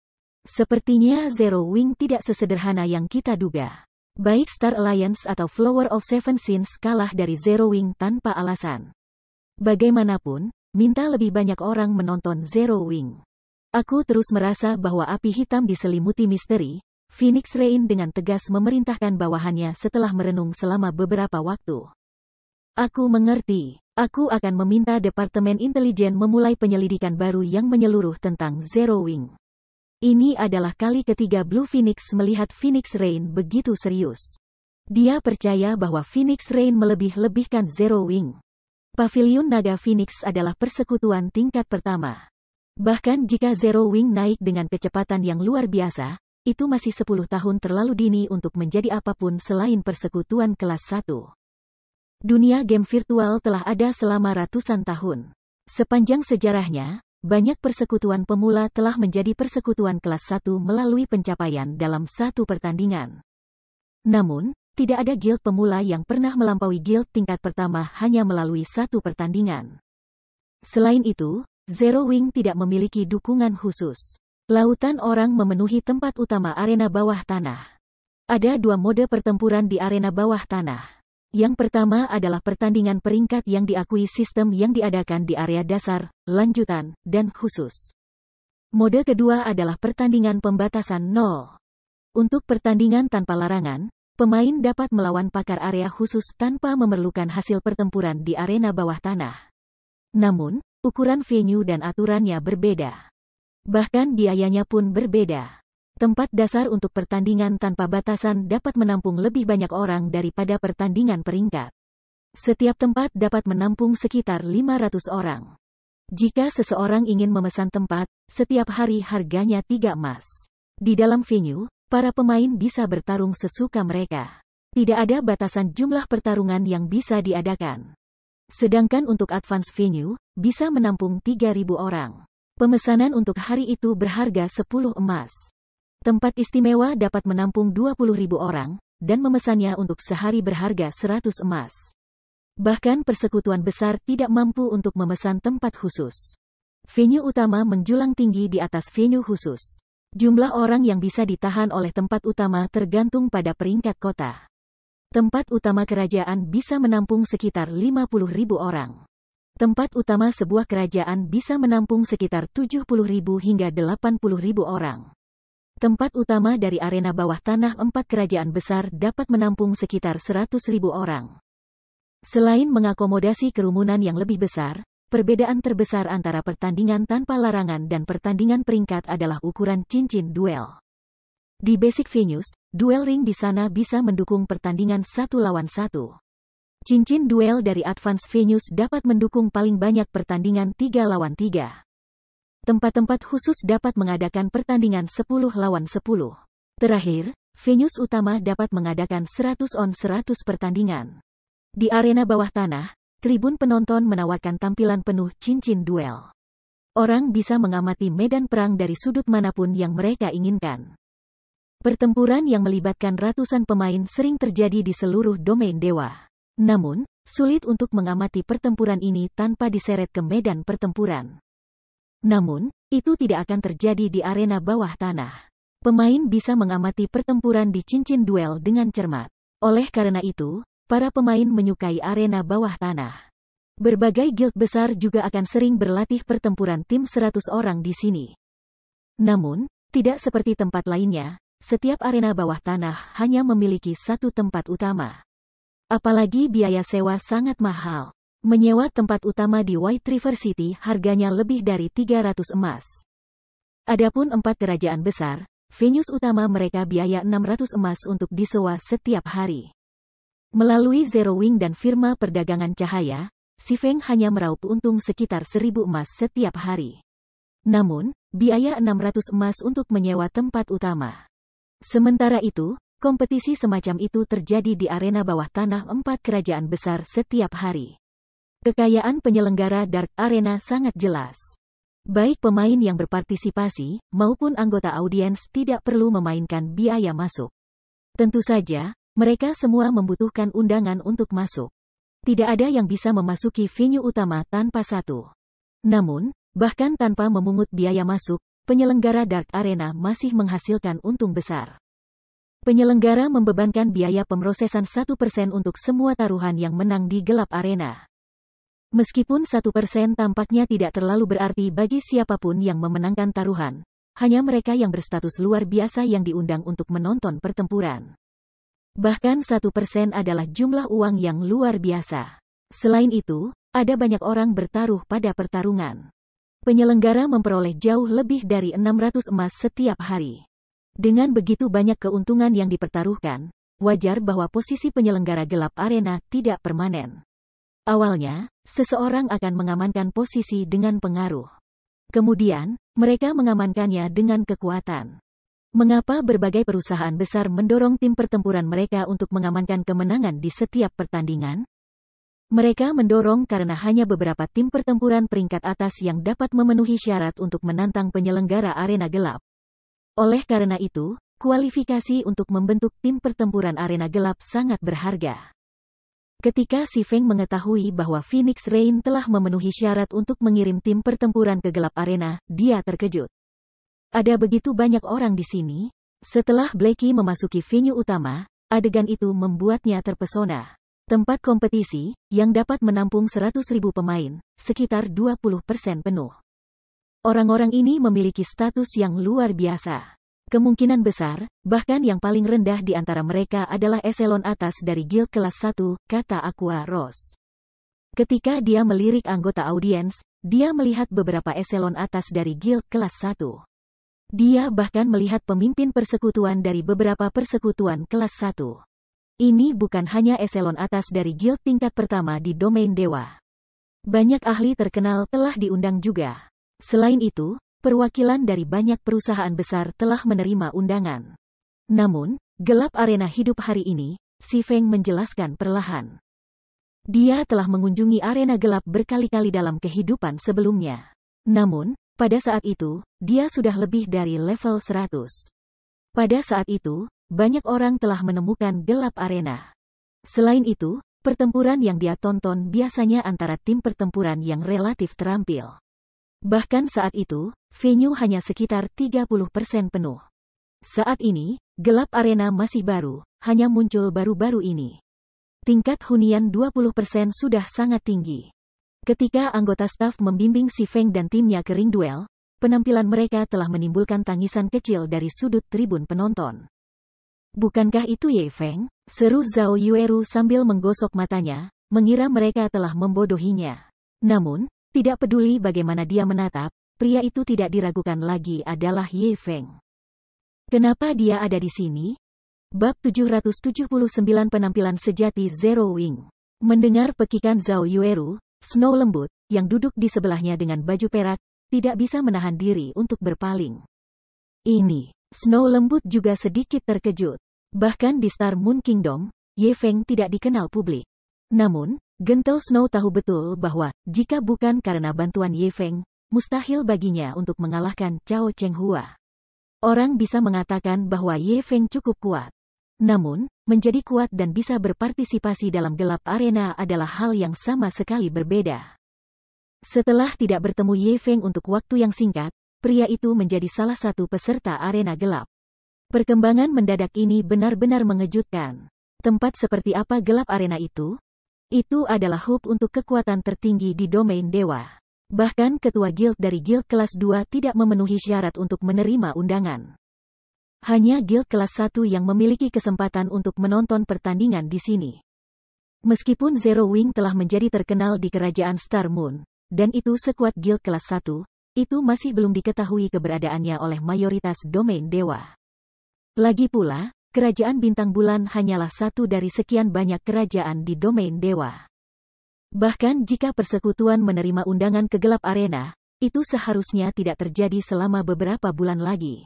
Sepertinya Zero Wing tidak sesederhana yang kita duga. Baik Star Alliance atau Flower of Seven Sins kalah dari Zero Wing tanpa alasan. Bagaimanapun, minta lebih banyak orang menonton Zero Wing. Aku terus merasa bahwa api hitam diselimuti misteri. Phoenix Rain dengan tegas memerintahkan bawahannya setelah merenung selama beberapa waktu. Aku mengerti. Aku akan meminta Departemen Intelijen memulai penyelidikan baru yang menyeluruh tentang Zero Wing. Ini adalah kali ketiga Blue Phoenix melihat Phoenix Rain begitu serius. Dia percaya bahwa Phoenix Rain melebih-lebihkan Zero Wing. Pavilion Naga Phoenix adalah persekutuan tingkat pertama. Bahkan jika Zero Wing naik dengan kecepatan yang luar biasa, itu masih 10 tahun terlalu dini untuk menjadi apapun selain persekutuan kelas 1. Dunia game virtual telah ada selama ratusan tahun. Sepanjang sejarahnya, banyak persekutuan pemula telah menjadi persekutuan kelas 1 melalui pencapaian dalam satu pertandingan. Namun, tidak ada guild pemula yang pernah melampaui guild tingkat pertama hanya melalui satu pertandingan. Selain itu, Zero Wing tidak memiliki dukungan khusus. Lautan orang memenuhi tempat utama arena bawah tanah. Ada dua mode pertempuran di arena bawah tanah. Yang pertama adalah pertandingan peringkat yang diakui sistem yang diadakan di area dasar, lanjutan, dan khusus. Mode kedua adalah pertandingan pembatasan 0. Untuk pertandingan tanpa larangan, pemain dapat melawan pakar area khusus tanpa memerlukan hasil pertempuran di arena bawah tanah. Namun, ukuran venue dan aturannya berbeda. Bahkan biayanya pun berbeda. Tempat dasar untuk pertandingan tanpa batasan dapat menampung lebih banyak orang daripada pertandingan peringkat. Setiap tempat dapat menampung sekitar 500 orang. Jika seseorang ingin memesan tempat, setiap hari harganya 3 emas. Di dalam venue, para pemain bisa bertarung sesuka mereka. Tidak ada batasan jumlah pertarungan yang bisa diadakan. Sedangkan untuk advance venue, bisa menampung 3.000 orang. Pemesanan untuk hari itu berharga 10 emas. Tempat istimewa dapat menampung 20.000 orang, dan memesannya untuk sehari berharga 100 emas. Bahkan persekutuan besar tidak mampu untuk memesan tempat khusus. Venue utama menjulang tinggi di atas venue khusus. Jumlah orang yang bisa ditahan oleh tempat utama tergantung pada peringkat kota. Tempat utama kerajaan bisa menampung sekitar 50.000 orang. Tempat utama sebuah kerajaan bisa menampung sekitar 70.000 hingga 80.000 orang. Tempat utama dari arena bawah tanah 4 kerajaan besar dapat menampung sekitar 100.000 orang. Selain mengakomodasi kerumunan yang lebih besar, perbedaan terbesar antara pertandingan tanpa larangan dan pertandingan peringkat adalah ukuran cincin duel. Di basic venues, duel ring di sana bisa mendukung pertandingan 1 lawan 1. Cincin duel dari advance venues dapat mendukung paling banyak pertandingan 3 lawan 3. Tempat-tempat khusus dapat mengadakan pertandingan 10 lawan 10. Terakhir, venues utama dapat mengadakan 100 on 100 pertandingan. Di arena bawah tanah, tribun penonton menawarkan tampilan penuh cincin duel. Orang bisa mengamati medan perang dari sudut manapun yang mereka inginkan. Pertempuran yang melibatkan ratusan pemain sering terjadi di seluruh domain dewa. Namun, sulit untuk mengamati pertempuran ini tanpa diseret ke medan pertempuran. Namun, itu tidak akan terjadi di arena bawah tanah. Pemain bisa mengamati pertempuran di cincin duel dengan cermat. Oleh karena itu, para pemain menyukai arena bawah tanah. Berbagai guild besar juga akan sering berlatih pertempuran tim 100 orang di sini. Namun, tidak seperti tempat lainnya, setiap arena bawah tanah hanya memiliki satu tempat utama. Apalagi biaya sewa sangat mahal. Menyewa tempat utama di White River City harganya lebih dari 300 emas. Adapun 4 kerajaan besar, venues utama mereka biaya 600 emas untuk disewa setiap hari. Melalui Zero Wing dan firma perdagangan cahaya, si Feng hanya meraup untung sekitar 1.000 emas setiap hari. Namun, biaya 600 emas untuk menyewa tempat utama. Sementara itu, kompetisi semacam itu terjadi di arena bawah tanah 4 kerajaan besar setiap hari. Kekayaan penyelenggara Dark Arena sangat jelas. Baik pemain yang berpartisipasi, maupun anggota audiens tidak perlu memainkan biaya masuk. Tentu saja, mereka semua membutuhkan undangan untuk masuk. Tidak ada yang bisa memasuki venue utama tanpa satu. Namun, bahkan tanpa memungut biaya masuk, penyelenggara Dark Arena masih menghasilkan untung besar. Penyelenggara membebankan biaya pemrosesan 1% untuk semua taruhan yang menang di gelap arena. Meskipun 1% tampaknya tidak terlalu berarti bagi siapapun yang memenangkan taruhan, hanya mereka yang berstatus luar biasa yang diundang untuk menonton pertempuran. Bahkan 1% adalah jumlah uang yang luar biasa. Selain itu, ada banyak orang bertaruh pada pertarungan. Penyelenggara memperoleh jauh lebih dari 600 emas setiap hari. Dengan begitu banyak keuntungan yang dipertaruhkan, wajar bahwa posisi penyelenggara gelap arena tidak permanen. Awalnya, seseorang akan mengamankan posisi dengan pengaruh. Kemudian, mereka mengamankannya dengan kekuatan. Mengapa berbagai perusahaan besar mendorong tim pertempuran mereka untuk mengamankan kemenangan di setiap pertandingan? Mereka mendorong karena hanya beberapa tim pertempuran peringkat atas yang dapat memenuhi syarat untuk menantang penyelenggara arena gelap. Oleh karena itu, kualifikasi untuk membentuk tim pertempuran arena gelap sangat berharga. Ketika Si Feng mengetahui bahwa Phoenix Rain telah memenuhi syarat untuk mengirim tim pertempuran ke gelap arena, dia terkejut. Ada begitu banyak orang di sini? Setelah Blackie memasuki venue utama, adegan itu membuatnya terpesona. Tempat kompetisi, yang dapat menampung 100.000 pemain, sekitar 20% penuh. Orang-orang ini memiliki status yang luar biasa. Kemungkinan besar, bahkan yang paling rendah di antara mereka adalah eselon atas dari guild kelas 1, kata Aqua Rose. Ketika dia melirik anggota audiens, dia melihat beberapa eselon atas dari guild kelas 1. Dia bahkan melihat pemimpin persekutuan dari beberapa persekutuan kelas 1. Ini bukan hanya eselon atas dari guild tingkat pertama di domain dewa. Banyak ahli terkenal telah diundang juga. Selain itu, perwakilan dari banyak perusahaan besar telah menerima undangan. Namun, gelap arena hidup hari ini, Si Feng menjelaskan perlahan. Dia telah mengunjungi arena gelap berkali-kali dalam kehidupan sebelumnya. Namun, pada saat itu, dia sudah lebih dari level 100. Pada saat itu, banyak orang telah menemukan gelap arena. Selain itu, pertempuran yang dia tonton biasanya antara tim pertempuran yang relatif terampil. Bahkan saat itu, venue hanya sekitar 30% penuh. Saat ini, gelap arena masih baru, hanya muncul baru-baru ini. Tingkat hunian 20% sudah sangat tinggi. Ketika anggota staf membimbing Si Feng dan timnya ke ring duel, penampilan mereka telah menimbulkan tangisan kecil dari sudut tribun penonton. Bukankah itu Ye Feng? Seru Zhao Yueru sambil menggosok matanya, mengira mereka telah membodohinya. Namun, tidak peduli bagaimana dia menatap, pria itu tidak diragukan lagi adalah Ye Feng. Kenapa dia ada di sini? Bab 779 Penampilan Sejati Zero Wing. Mendengar pekikan Zhao Yueru, Snow lembut, yang duduk di sebelahnya dengan baju perak, tidak bisa menahan diri untuk berpaling. Ini, Snow lembut juga sedikit terkejut. Bahkan di Star Moon Kingdom, Ye Feng tidak dikenal publik. Namun, Gentle Snow tahu betul bahwa, jika bukan karena bantuan Ye Feng, mustahil baginya untuk mengalahkan Cao Chenghua. Orang bisa mengatakan bahwa Ye Feng cukup kuat. Namun, menjadi kuat dan bisa berpartisipasi dalam gelap arena adalah hal yang sama sekali berbeda. Setelah tidak bertemu Ye Feng untuk waktu yang singkat, pria itu menjadi salah satu peserta arena gelap. Perkembangan mendadak ini benar-benar mengejutkan. Tempat seperti apa gelap arena itu? Itu adalah hub untuk kekuatan tertinggi di domain dewa. Bahkan ketua guild dari guild kelas 2 tidak memenuhi syarat untuk menerima undangan. Hanya guild kelas 1 yang memiliki kesempatan untuk menonton pertandingan di sini. Meskipun Zero Wing telah menjadi terkenal di kerajaan Star Moon, dan itu sekuat guild kelas 1, itu masih belum diketahui keberadaannya oleh mayoritas domain dewa. Lagi pula, Kerajaan Bintang Bulan hanyalah satu dari sekian banyak kerajaan di domain dewa. Bahkan jika persekutuan menerima undangan ke gelap arena, itu seharusnya tidak terjadi selama beberapa bulan lagi.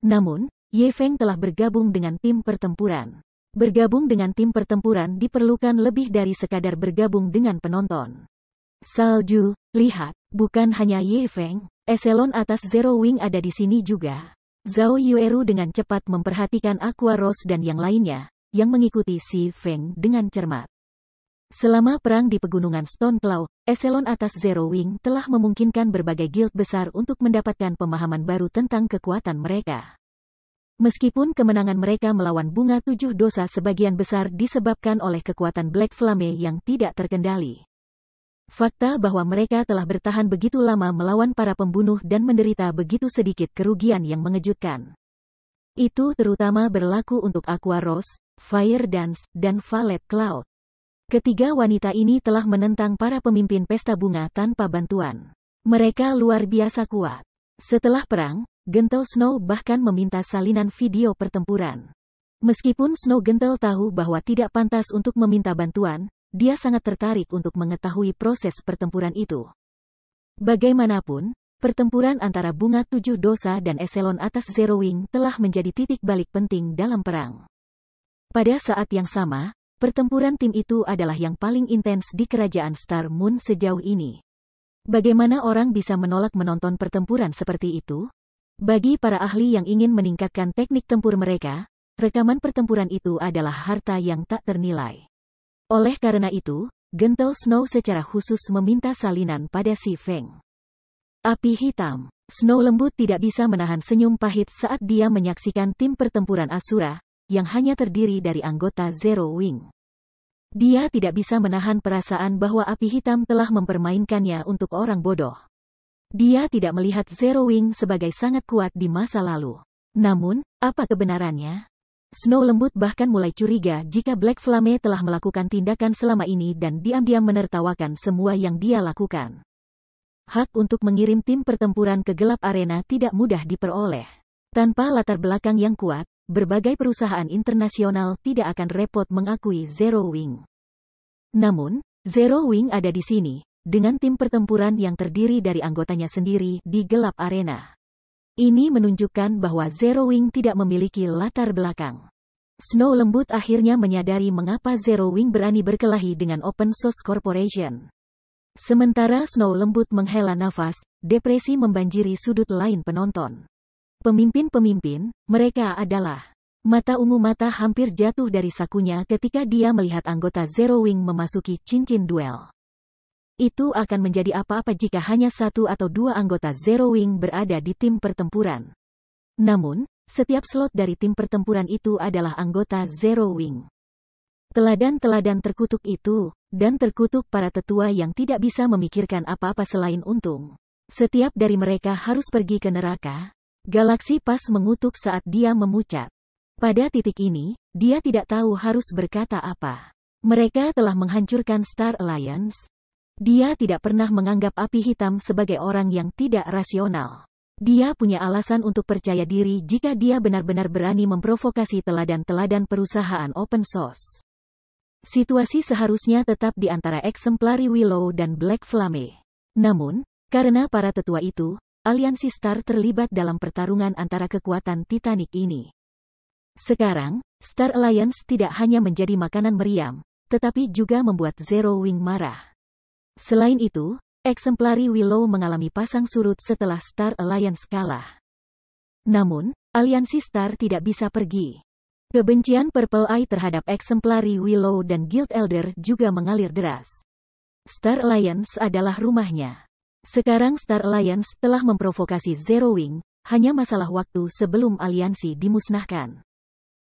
Namun, Ye Feng telah bergabung dengan tim pertempuran. Bergabung dengan tim pertempuran diperlukan lebih dari sekadar bergabung dengan penonton. Salju, lihat, bukan hanya Ye Feng, eselon atas Zero Wing ada di sini juga. Zhao Yueru dengan cepat memperhatikan Aqua Rose dan yang lainnya, yang mengikuti Si Feng dengan cermat. Selama perang di pegunungan Stone Claw, eselon atas Zero Wing telah memungkinkan berbagai guild besar untuk mendapatkan pemahaman baru tentang kekuatan mereka. Meskipun kemenangan mereka melawan Bunga Tujuh Dosa sebagian besar disebabkan oleh kekuatan Black Flame yang tidak terkendali. Fakta bahwa mereka telah bertahan begitu lama melawan para pembunuh dan menderita begitu sedikit kerugian yang mengejutkan. Itu terutama berlaku untuk Aqua Rose, Fire Dance, dan Violet Cloud. Ketiga wanita ini telah menentang para pemimpin pesta bunga tanpa bantuan. Mereka luar biasa kuat. Setelah perang, Gentle Snow bahkan meminta salinan video pertempuran. Meskipun Snow Gentle tahu bahwa tidak pantas untuk meminta bantuan, dia sangat tertarik untuk mengetahui proses pertempuran itu. Bagaimanapun, pertempuran antara Bunga Tujuh Dosa dan eselon atas Zero Wing telah menjadi titik balik penting dalam perang. Pada saat yang sama, Pertempuran tim itu adalah yang paling intens di kerajaan Star Moon sejauh ini. Bagaimana orang bisa menolak menonton pertempuran seperti itu? Bagi para ahli yang ingin meningkatkan teknik tempur mereka, rekaman pertempuran itu adalah harta yang tak ternilai. Oleh karena itu, Gentle Snow secara khusus meminta salinan pada si Feng. Api hitam. Snow lembut tidak bisa menahan senyum pahit saat dia menyaksikan tim pertempuran Asura, yang hanya terdiri dari anggota Zero Wing. Dia tidak bisa menahan perasaan bahwa api hitam telah mempermainkannya untuk orang bodoh. Dia tidak melihat Zero Wing sebagai sangat kuat di masa lalu. Namun, apa kebenarannya? Snow lembut bahkan mulai curiga jika Black Flame telah melakukan tindakan selama ini dan diam-diam menertawakan semua yang dia lakukan. Hak untuk mengirim tim pertempuran ke gelap arena tidak mudah diperoleh. Tanpa latar belakang yang kuat, berbagai perusahaan internasional tidak akan repot mengakui Zero Wing. Namun, Zero Wing ada di sini, dengan tim pertempuran yang terdiri dari anggotanya sendiri di gelap arena. Ini menunjukkan bahwa Zero Wing tidak memiliki latar belakang. Snow lembut akhirnya menyadari mengapa Zero Wing berani berkelahi dengan Open Source Corporation. Sementara Snow lembut menghela nafas, depresi membanjiri sudut lain penonton. Pemimpin-pemimpin, mereka adalah. Mata ungu mata hampir jatuh dari sakunya ketika dia melihat anggota Zero Wing memasuki cincin duel. Itu akan menjadi apa-apa jika hanya satu atau dua anggota Zero Wing berada di tim pertempuran. Namun, setiap slot dari tim pertempuran itu adalah anggota Zero Wing. Teladan-teladan terkutuk itu, dan terkutuk para tetua yang tidak bisa memikirkan apa-apa selain untung. Setiap dari mereka harus pergi ke neraka. Galaksi Pas mengutuk saat dia memucat. Pada titik ini, dia tidak tahu harus berkata apa. Mereka telah menghancurkan Star Alliance. Dia tidak pernah menganggap api hitam sebagai orang yang tidak rasional. Dia punya alasan untuk percaya diri jika dia benar-benar berani memprovokasi teladan-teladan perusahaan open source. Situasi seharusnya tetap di antara Exemplary Willow dan Black Flame. Namun, karena para tetua itu, aliansi Star terlibat dalam pertarungan antara kekuatan Titanic ini. Sekarang, Star Alliance tidak hanya menjadi makanan meriam, tetapi juga membuat Zero Wing marah. Selain itu, Exemplary Willow mengalami pasang surut setelah Star Alliance kalah. Namun, aliansi Star tidak bisa pergi. Kebencian Purple Eye terhadap Exemplary Willow dan Guild Elder juga mengalir deras. Star Alliance adalah rumahnya. Sekarang Star Alliance telah memprovokasi Zero Wing, hanya masalah waktu sebelum aliansi dimusnahkan.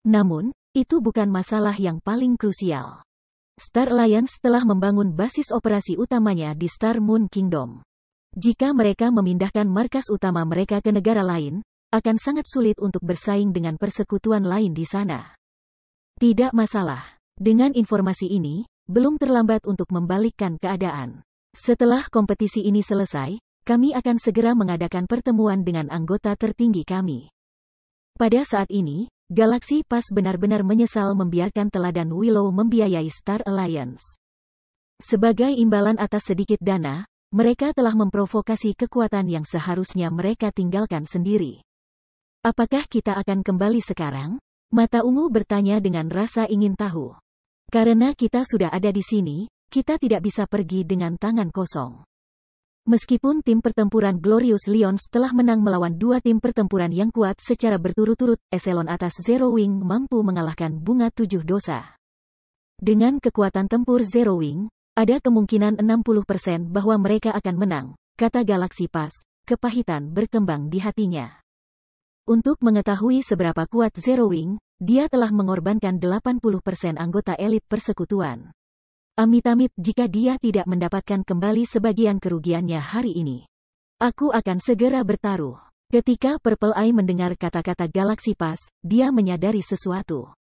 Namun, itu bukan masalah yang paling krusial. Star Alliance telah membangun basis operasi utamanya di Star Moon Kingdom. Jika mereka memindahkan markas utama mereka ke negara lain, akan sangat sulit untuk bersaing dengan persekutuan lain di sana. Tidak masalah. Dengan informasi ini, belum terlambat untuk membalikkan keadaan. Setelah kompetisi ini selesai, kami akan segera mengadakan pertemuan dengan anggota tertinggi kami. Pada saat ini, Galaxy Pas benar-benar menyesal membiarkan teladan Willow membiayai Star Alliance. Sebagai imbalan atas sedikit dana, mereka telah memprovokasi kekuatan yang seharusnya mereka tinggalkan sendiri. Apakah kita akan kembali sekarang? Mata ungu bertanya dengan rasa ingin tahu. Karena kita sudah ada di sini, kita tidak bisa pergi dengan tangan kosong. Meskipun tim pertempuran Glorious Lions telah menang melawan dua tim pertempuran yang kuat secara berturut-turut, eselon atas Zero Wing mampu mengalahkan Bunga Tujuh Dosa. Dengan kekuatan tempur Zero Wing, ada kemungkinan 60% bahwa mereka akan menang, kata Galaxy Pas, kepahitan berkembang di hatinya. Untuk mengetahui seberapa kuat Zero Wing, dia telah mengorbankan 80% anggota elit persekutuan. Amit-amit jika dia tidak mendapatkan kembali sebagian kerugiannya hari ini. Aku akan segera bertaruh. Ketika Purple Eye mendengar kata-kata Galaxy Pas, dia menyadari sesuatu.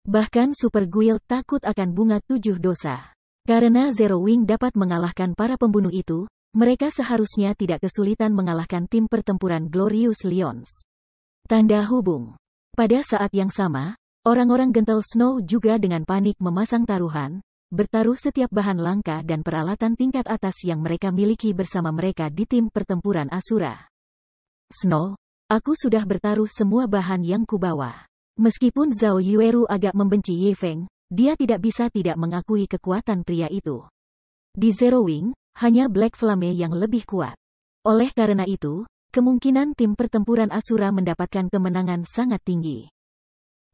Bahkan Super Guild takut akan Bunga Tujuh Dosa. Karena Zero Wing dapat mengalahkan para pembunuh itu, mereka seharusnya tidak kesulitan mengalahkan tim pertempuran Glorious Lions. Tanda hubung. Pada saat yang sama, orang-orang Gentle Snow juga dengan panik memasang taruhan, bertaruh setiap bahan langka dan peralatan tingkat atas yang mereka miliki bersama mereka di tim pertempuran Asura. Snow, aku sudah bertaruh semua bahan yang kubawa. Meskipun Zhao Yueru agak membenci Ye Feng, dia tidak bisa tidak mengakui kekuatan pria itu. Di Zero Wing, hanya Black Flame yang lebih kuat. Oleh karena itu, kemungkinan tim pertempuran Asura mendapatkan kemenangan sangat tinggi.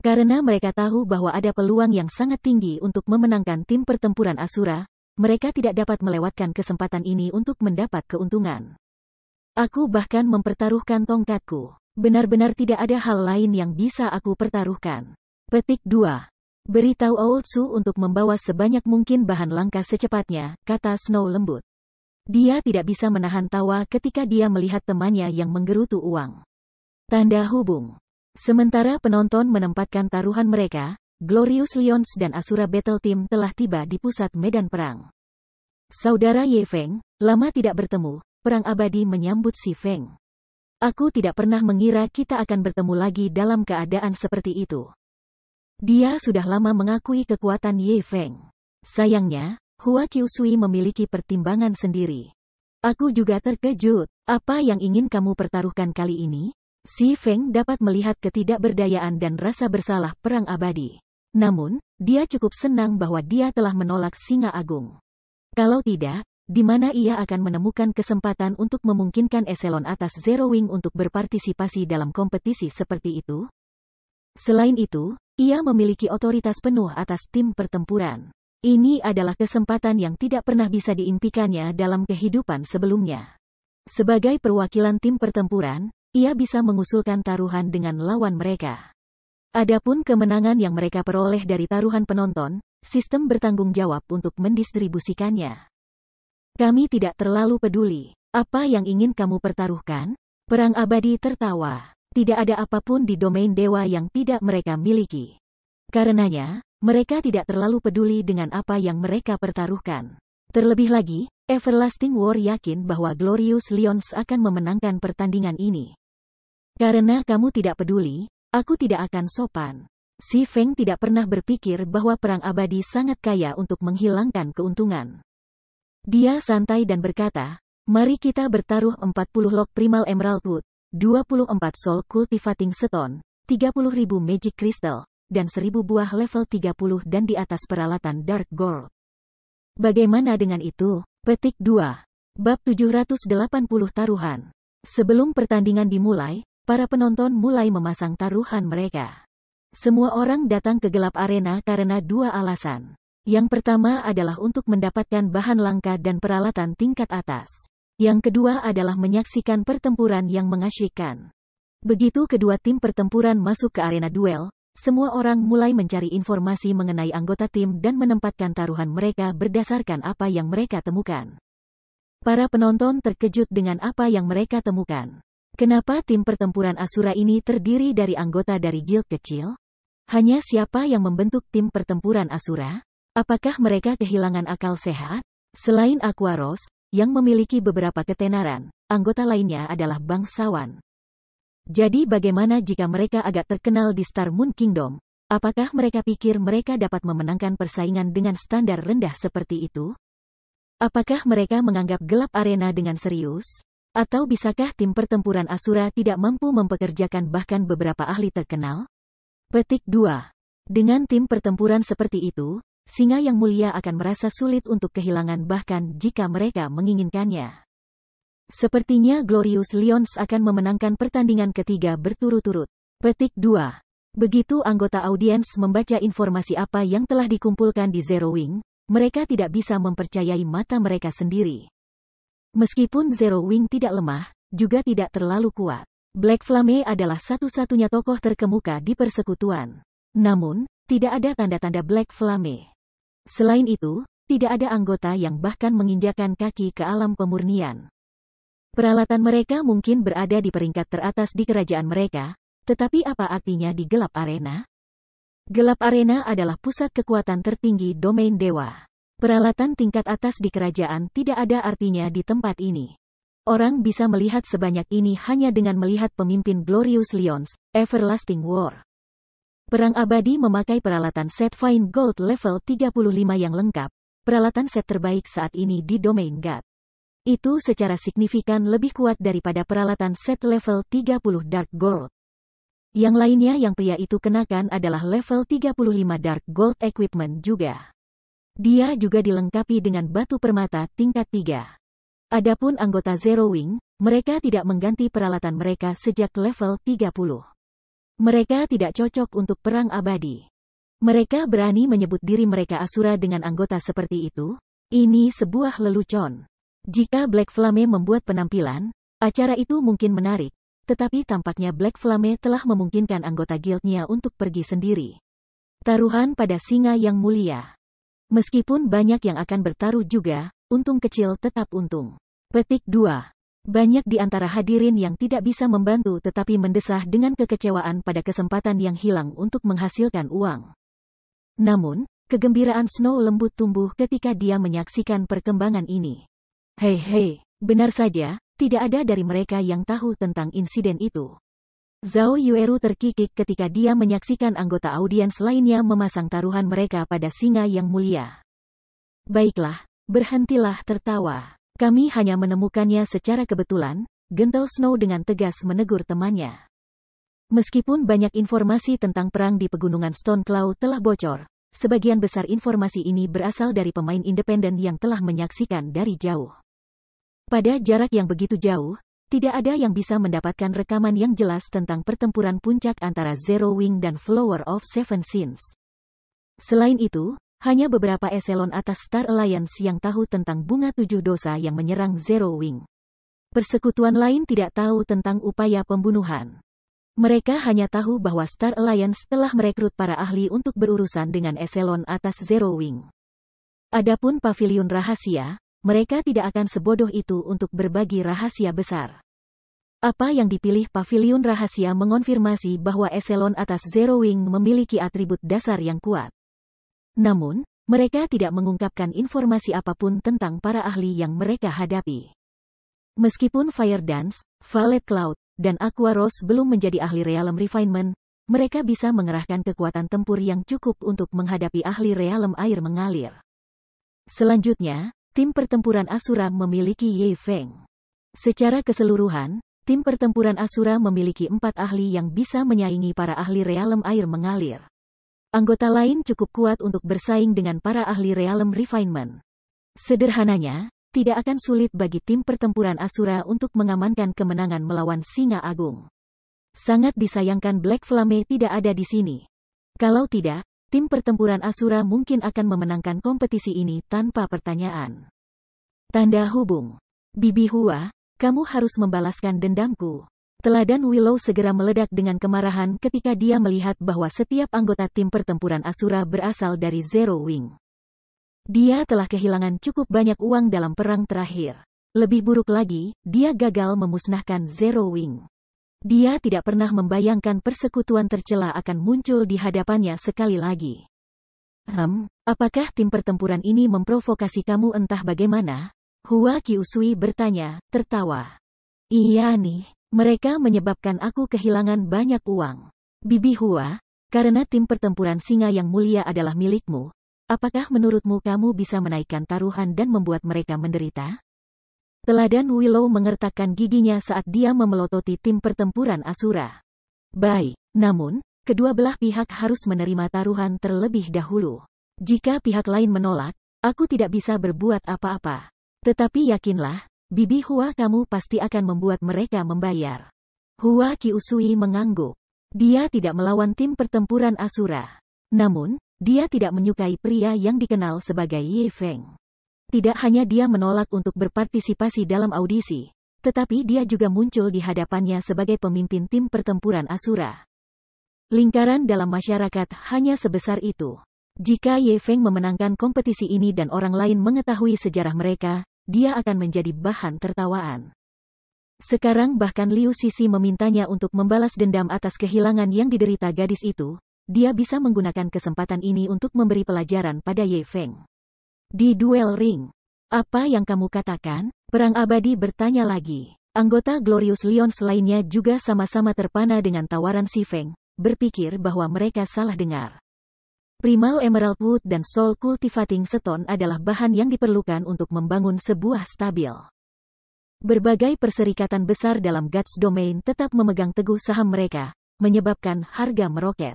Karena mereka tahu bahwa ada peluang yang sangat tinggi untuk memenangkan tim pertempuran Asura, mereka tidak dapat melewatkan kesempatan ini untuk mendapat keuntungan. Aku bahkan mempertaruhkan tongkatku. Benar-benar tidak ada hal lain yang bisa aku pertaruhkan. Petik 2. Beritahu Aotsu untuk membawa sebanyak mungkin bahan langka secepatnya, kata Snow lembut. Dia tidak bisa menahan tawa ketika dia melihat temannya yang menggerutu uang. Tanda hubung. Sementara penonton menempatkan taruhan mereka, Glorious Lions dan Asura Battle Team telah tiba di pusat medan perang. Saudara Ye Feng, lama tidak bertemu, perang abadi menyambut si Feng. Aku tidak pernah mengira kita akan bertemu lagi dalam keadaan seperti itu. Dia sudah lama mengakui kekuatan Ye Feng. Sayangnya, Hua Kyusui memiliki pertimbangan sendiri. Aku juga terkejut. Apa yang ingin kamu pertaruhkan kali ini? Si Feng dapat melihat ketidakberdayaan dan rasa bersalah perang abadi. Namun, dia cukup senang bahwa dia telah menolak Singa Agung. Kalau tidak, di mana ia akan menemukan kesempatan untuk memungkinkan eselon atas Zero Wing untuk berpartisipasi dalam kompetisi seperti itu? Selain itu, ia memiliki otoritas penuh atas tim pertempuran. Ini adalah kesempatan yang tidak pernah bisa diimpikannya dalam kehidupan sebelumnya. Sebagai perwakilan tim pertempuran, ia bisa mengusulkan taruhan dengan lawan mereka. Adapun kemenangan yang mereka peroleh dari taruhan penonton, sistem bertanggung jawab untuk mendistribusikannya. Kami tidak terlalu peduli. Apa yang ingin kamu pertaruhkan? Perang abadi tertawa. Tidak ada apapun di domain dewa yang tidak mereka miliki. Karenanya, mereka tidak terlalu peduli dengan apa yang mereka pertaruhkan. Terlebih lagi, Everlasting War yakin bahwa Glorious Lions akan memenangkan pertandingan ini. Karena kamu tidak peduli, aku tidak akan sopan. Si Feng tidak pernah berpikir bahwa perang abadi sangat kaya untuk menghilangkan keuntungan. Dia santai dan berkata, mari kita bertaruh 40 log Primal Emerald Wood, 24 Soul Cultivating Stone, 30.000 Magic Crystal, dan 1000 buah level 30 dan di atas peralatan Dark Gold. Bagaimana dengan itu? Petik 2. Bab 780 taruhan. Sebelum pertandingan dimulai, para penonton mulai memasang taruhan mereka. Semua orang datang ke gelap arena karena dua alasan. Yang pertama adalah untuk mendapatkan bahan langka dan peralatan tingkat atas. Yang kedua adalah menyaksikan pertempuran yang mengasyikkan. Begitu kedua tim pertempuran masuk ke arena duel, semua orang mulai mencari informasi mengenai anggota tim dan menempatkan taruhan mereka berdasarkan apa yang mereka temukan. Para penonton terkejut dengan apa yang mereka temukan. Kenapa tim pertempuran Asura ini terdiri dari anggota dari guild kecil? Hanya siapa yang membentuk tim pertempuran Asura? Apakah mereka kehilangan akal sehat? Selain Aquaros, yang memiliki beberapa ketenaran, anggota lainnya adalah bangsawan. Jadi bagaimana jika mereka agak terkenal di Star Moon Kingdom? Apakah mereka pikir mereka dapat memenangkan persaingan dengan standar rendah seperti itu? Apakah mereka menganggap gelap arena dengan serius? Atau bisakah tim pertempuran Asura tidak mampu mempekerjakan bahkan beberapa ahli terkenal? Petik 2. Dengan tim pertempuran seperti itu, Singa yang mulia akan merasa sulit untuk kehilangan bahkan jika mereka menginginkannya. Sepertinya Glorious Lions akan memenangkan pertandingan ketiga berturut-turut. Petik 2. Begitu anggota audiens membaca informasi apa yang telah dikumpulkan di Zero Wing, mereka tidak bisa mempercayai mata mereka sendiri. Meskipun Zero Wing tidak lemah, juga tidak terlalu kuat. Black Flame adalah satu-satunya tokoh terkemuka di persekutuan. Namun, tidak ada tanda-tanda Black Flame. Selain itu, tidak ada anggota yang bahkan menginjakan kaki ke alam pemurnian. Peralatan mereka mungkin berada di peringkat teratas di kerajaan mereka, tetapi apa artinya di gelap arena? Gelap arena adalah pusat kekuatan tertinggi domain dewa. Peralatan tingkat atas di kerajaan tidak ada artinya di tempat ini. Orang bisa melihat sebanyak ini hanya dengan melihat pemimpin Glorious Lions, Everlasting War. Perang abadi memakai peralatan set Fine Gold level 35 yang lengkap, peralatan set terbaik saat ini di domain God. Itu secara signifikan lebih kuat daripada peralatan set level 30 Dark Gold. Yang lainnya yang pria itu kenakan adalah level 35 Dark Gold Equipment juga. Dia juga dilengkapi dengan batu permata tingkat 3. Adapun anggota Zero Wing, mereka tidak mengganti peralatan mereka sejak level 30. Mereka tidak cocok untuk perang abadi. Mereka berani menyebut diri mereka Asura dengan anggota seperti itu? Ini sebuah lelucon. Jika Black Flame membuat penampilan, acara itu mungkin menarik. Tetapi tampaknya Black Flame telah memungkinkan anggota guildnya untuk pergi sendiri. Taruhan pada singa yang mulia. Meskipun banyak yang akan bertaruh juga, untung kecil tetap untung. Petik 2. Banyak di antara hadirin yang tidak bisa membantu tetapi mendesah dengan kekecewaan pada kesempatan yang hilang untuk menghasilkan uang. Namun, kegembiraan Snow lembut tumbuh ketika dia menyaksikan perkembangan ini. Hei, benar saja. Tidak ada dari mereka yang tahu tentang insiden itu. Zhao Yueru terkikik ketika dia menyaksikan anggota audiens lainnya memasang taruhan mereka pada singa yang mulia. Baiklah, berhentilah tertawa. Kami hanya menemukannya secara kebetulan, gentle Snow dengan tegas menegur temannya. Meskipun banyak informasi tentang perang di pegunungan Stone Cloud telah bocor, sebagian besar informasi ini berasal dari pemain independen yang telah menyaksikan dari jauh. Pada jarak yang begitu jauh, tidak ada yang bisa mendapatkan rekaman yang jelas tentang pertempuran puncak antara Zero Wing dan Flower of Seven Sins. Selain itu, hanya beberapa eselon atas Star Alliance yang tahu tentang bunga 7 dosa yang menyerang Zero Wing. Persekutuan lain tidak tahu tentang upaya pembunuhan. Mereka hanya tahu bahwa Star Alliance telah merekrut para ahli untuk berurusan dengan eselon atas Zero Wing. Adapun pavilion rahasia, mereka tidak akan sebodoh itu untuk berbagi rahasia besar. Apa yang dipilih pavilion rahasia mengonfirmasi bahwa eselon atas Zero Wing memiliki atribut dasar yang kuat. Namun, mereka tidak mengungkapkan informasi apapun tentang para ahli yang mereka hadapi. Meskipun Fire Dance, Violet Cloud, dan Aqua Rose belum menjadi ahli Realm Refinement, mereka bisa mengerahkan kekuatan tempur yang cukup untuk menghadapi ahli Realm Air Mengalir. Selanjutnya, tim pertempuran Asura memiliki Ye Feng. Secara keseluruhan, tim pertempuran Asura memiliki 4 ahli yang bisa menyaingi para ahli Realm Air Mengalir. Anggota lain cukup kuat untuk bersaing dengan para ahli Realm Refinement. Sederhananya, tidak akan sulit bagi tim pertempuran Asura untuk mengamankan kemenangan melawan Singa Agung. Sangat disayangkan Black Flame tidak ada di sini. Kalau tidak, tim pertempuran Asura mungkin akan memenangkan kompetisi ini tanpa pertanyaan. Tanda hubung. Bibi Hua, kamu harus membalaskan dendamku. Teladan Willow segera meledak dengan kemarahan ketika dia melihat bahwa setiap anggota tim pertempuran Asura berasal dari Zero Wing. Dia telah kehilangan cukup banyak uang dalam perang terakhir. Lebih buruk lagi, dia gagal memusnahkan Zero Wing. Dia tidak pernah membayangkan persekutuan tercela akan muncul di hadapannya sekali lagi. Apakah tim pertempuran ini memprovokasi kamu entah bagaimana? Hua Qiusui bertanya, tertawa. Iya nih, mereka menyebabkan aku kehilangan banyak uang. Bibi Hua, karena tim pertempuran singa yang mulia adalah milikmu, apakah menurutmu kamu bisa menaikkan taruhan dan membuat mereka menderita? Teladan Willow mengertakkan giginya saat dia memelototi tim pertempuran Asura. Baik, namun, kedua belah pihak harus menerima taruhan terlebih dahulu. Jika pihak lain menolak, aku tidak bisa berbuat apa-apa. Tetapi yakinlah, Bibi Hua kamu pasti akan membuat mereka membayar. Hua Qiusui mengangguk. Dia tidak melawan tim pertempuran Asura. Namun, dia tidak menyukai pria yang dikenal sebagai Ye Feng. Tidak hanya dia menolak untuk berpartisipasi dalam audisi, tetapi dia juga muncul di hadapannya sebagai pemimpin tim pertempuran Asura. Lingkaran dalam masyarakat hanya sebesar itu. Jika Ye Feng memenangkan kompetisi ini dan orang lain mengetahui sejarah mereka, dia akan menjadi bahan tertawaan. Sekarang bahkan Liu Sisi memintanya untuk membalas dendam atas kehilangan yang diderita gadis itu, dia bisa menggunakan kesempatan ini untuk memberi pelajaran pada Ye Feng. Di duel ring. Apa yang kamu katakan? Perang abadi bertanya lagi. Anggota Glorious Lions lainnya juga sama-sama terpana dengan tawaran si Feng, berpikir bahwa mereka salah dengar. Primal Emerald Wood dan Soul Cultivating Stone adalah bahan yang diperlukan untuk membangun sebuah stabil. Berbagai perserikatan besar dalam Gods Domain tetap memegang teguh saham mereka, menyebabkan harga meroket.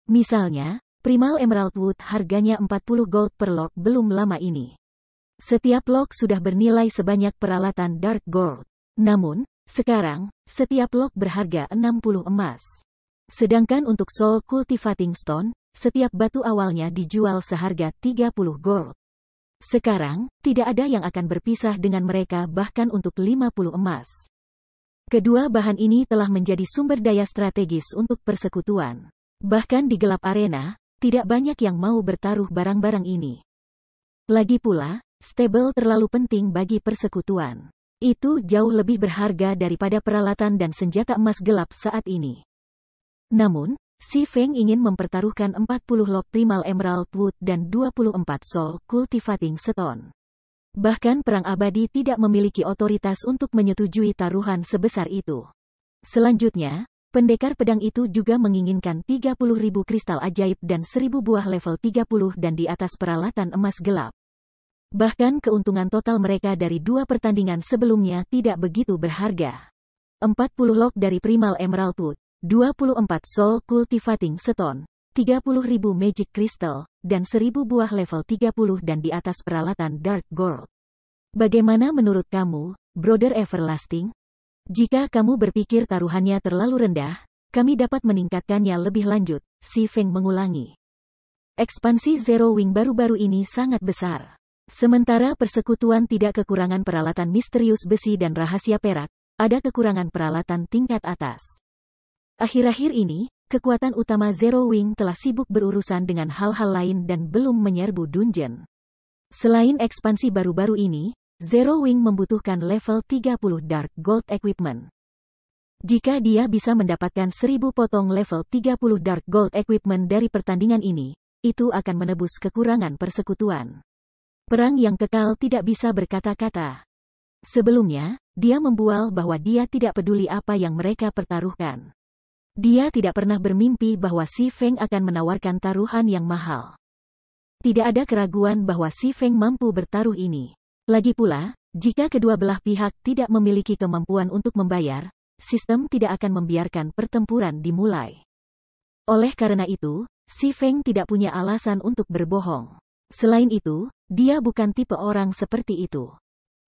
Misalnya, Primal Emerald Wood harganya 40 gold per lot belum lama ini. Setiap lot sudah bernilai sebanyak peralatan Dark Gold. Namun, sekarang, setiap lot berharga 60 emas. Sedangkan untuk Soul Cultivating Stone, setiap batu awalnya dijual seharga 30 gold. Sekarang, tidak ada yang akan berpisah dengan mereka bahkan untuk 50 emas. Kedua bahan ini telah menjadi sumber daya strategis untuk persekutuan. Bahkan di gelap arena, tidak banyak yang mau bertaruh barang-barang ini. Lagi pula, stable terlalu penting bagi persekutuan. Itu jauh lebih berharga daripada peralatan dan senjata emas gelap saat ini. Namun, Si Feng ingin mempertaruhkan 40 lot Primal Emerald Wood dan 24 Soul Cultivating Stone. Bahkan Perang Abadi tidak memiliki otoritas untuk menyetujui taruhan sebesar itu. Selanjutnya, pendekar pedang itu juga menginginkan 30.000 kristal ajaib dan 1.000 buah level 30 dan di atas peralatan emas gelap. Bahkan keuntungan total mereka dari dua pertandingan sebelumnya tidak begitu berharga. 40 lot dari Primal Emerald Wood, 24 Soul Cultivating Stone, 30.000 Magic Crystal, dan 1.000 buah level 30 dan di atas peralatan Dark Gold. Bagaimana menurut kamu, Brother Everlasting? Jika kamu berpikir taruhannya terlalu rendah, kami dapat meningkatkannya lebih lanjut, Si Feng mengulangi. Ekspansi Zero Wing baru-baru ini sangat besar. Sementara persekutuan tidak kekurangan peralatan misterius besi dan rahasia perak, ada kekurangan peralatan tingkat atas. Akhir-akhir ini, kekuatan utama Zero Wing telah sibuk berurusan dengan hal-hal lain dan belum menyerbu dungeon. Selain ekspansi baru-baru ini, Zero Wing membutuhkan level 30 Dark Gold Equipment. Jika dia bisa mendapatkan 1.000 potong level 30 Dark Gold Equipment dari pertandingan ini, itu akan menebus kekurangan persekutuan. Perang yang kekal tidak bisa berkata-kata. Sebelumnya, dia membual bahwa dia tidak peduli apa yang mereka pertaruhkan. Dia tidak pernah bermimpi bahwa Si Feng akan menawarkan taruhan yang mahal. Tidak ada keraguan bahwa Si Feng mampu bertaruh ini. Lagi pula, jika kedua belah pihak tidak memiliki kemampuan untuk membayar, sistem tidak akan membiarkan pertempuran dimulai. Oleh karena itu, Si Feng tidak punya alasan untuk berbohong. Selain itu, dia bukan tipe orang seperti itu.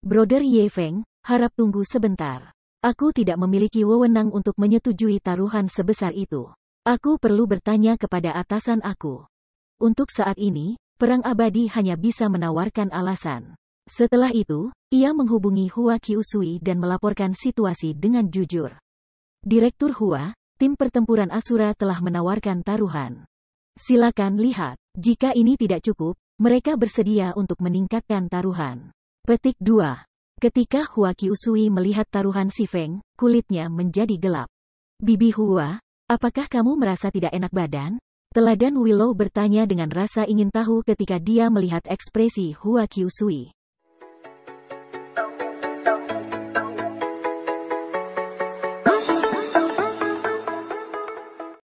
Brother Ye Feng, harap tunggu sebentar. Aku tidak memiliki wewenang untuk menyetujui taruhan sebesar itu. Aku perlu bertanya kepada atasan aku. Untuk saat ini, Perang Abadi hanya bisa menawarkan alasan. Setelah itu, ia menghubungi Hua Qiusui dan melaporkan situasi dengan jujur. Direktur Hua, tim pertempuran Asura telah menawarkan taruhan. Silakan lihat. Jika ini tidak cukup, mereka bersedia untuk meningkatkan taruhan. Petik 2. Ketika Hua Qiusui melihat taruhan Si Feng, kulitnya menjadi gelap. Bibi Hua, apakah kamu merasa tidak enak badan? Teladan Willow bertanya dengan rasa ingin tahu ketika dia melihat ekspresi Hua Qiusui.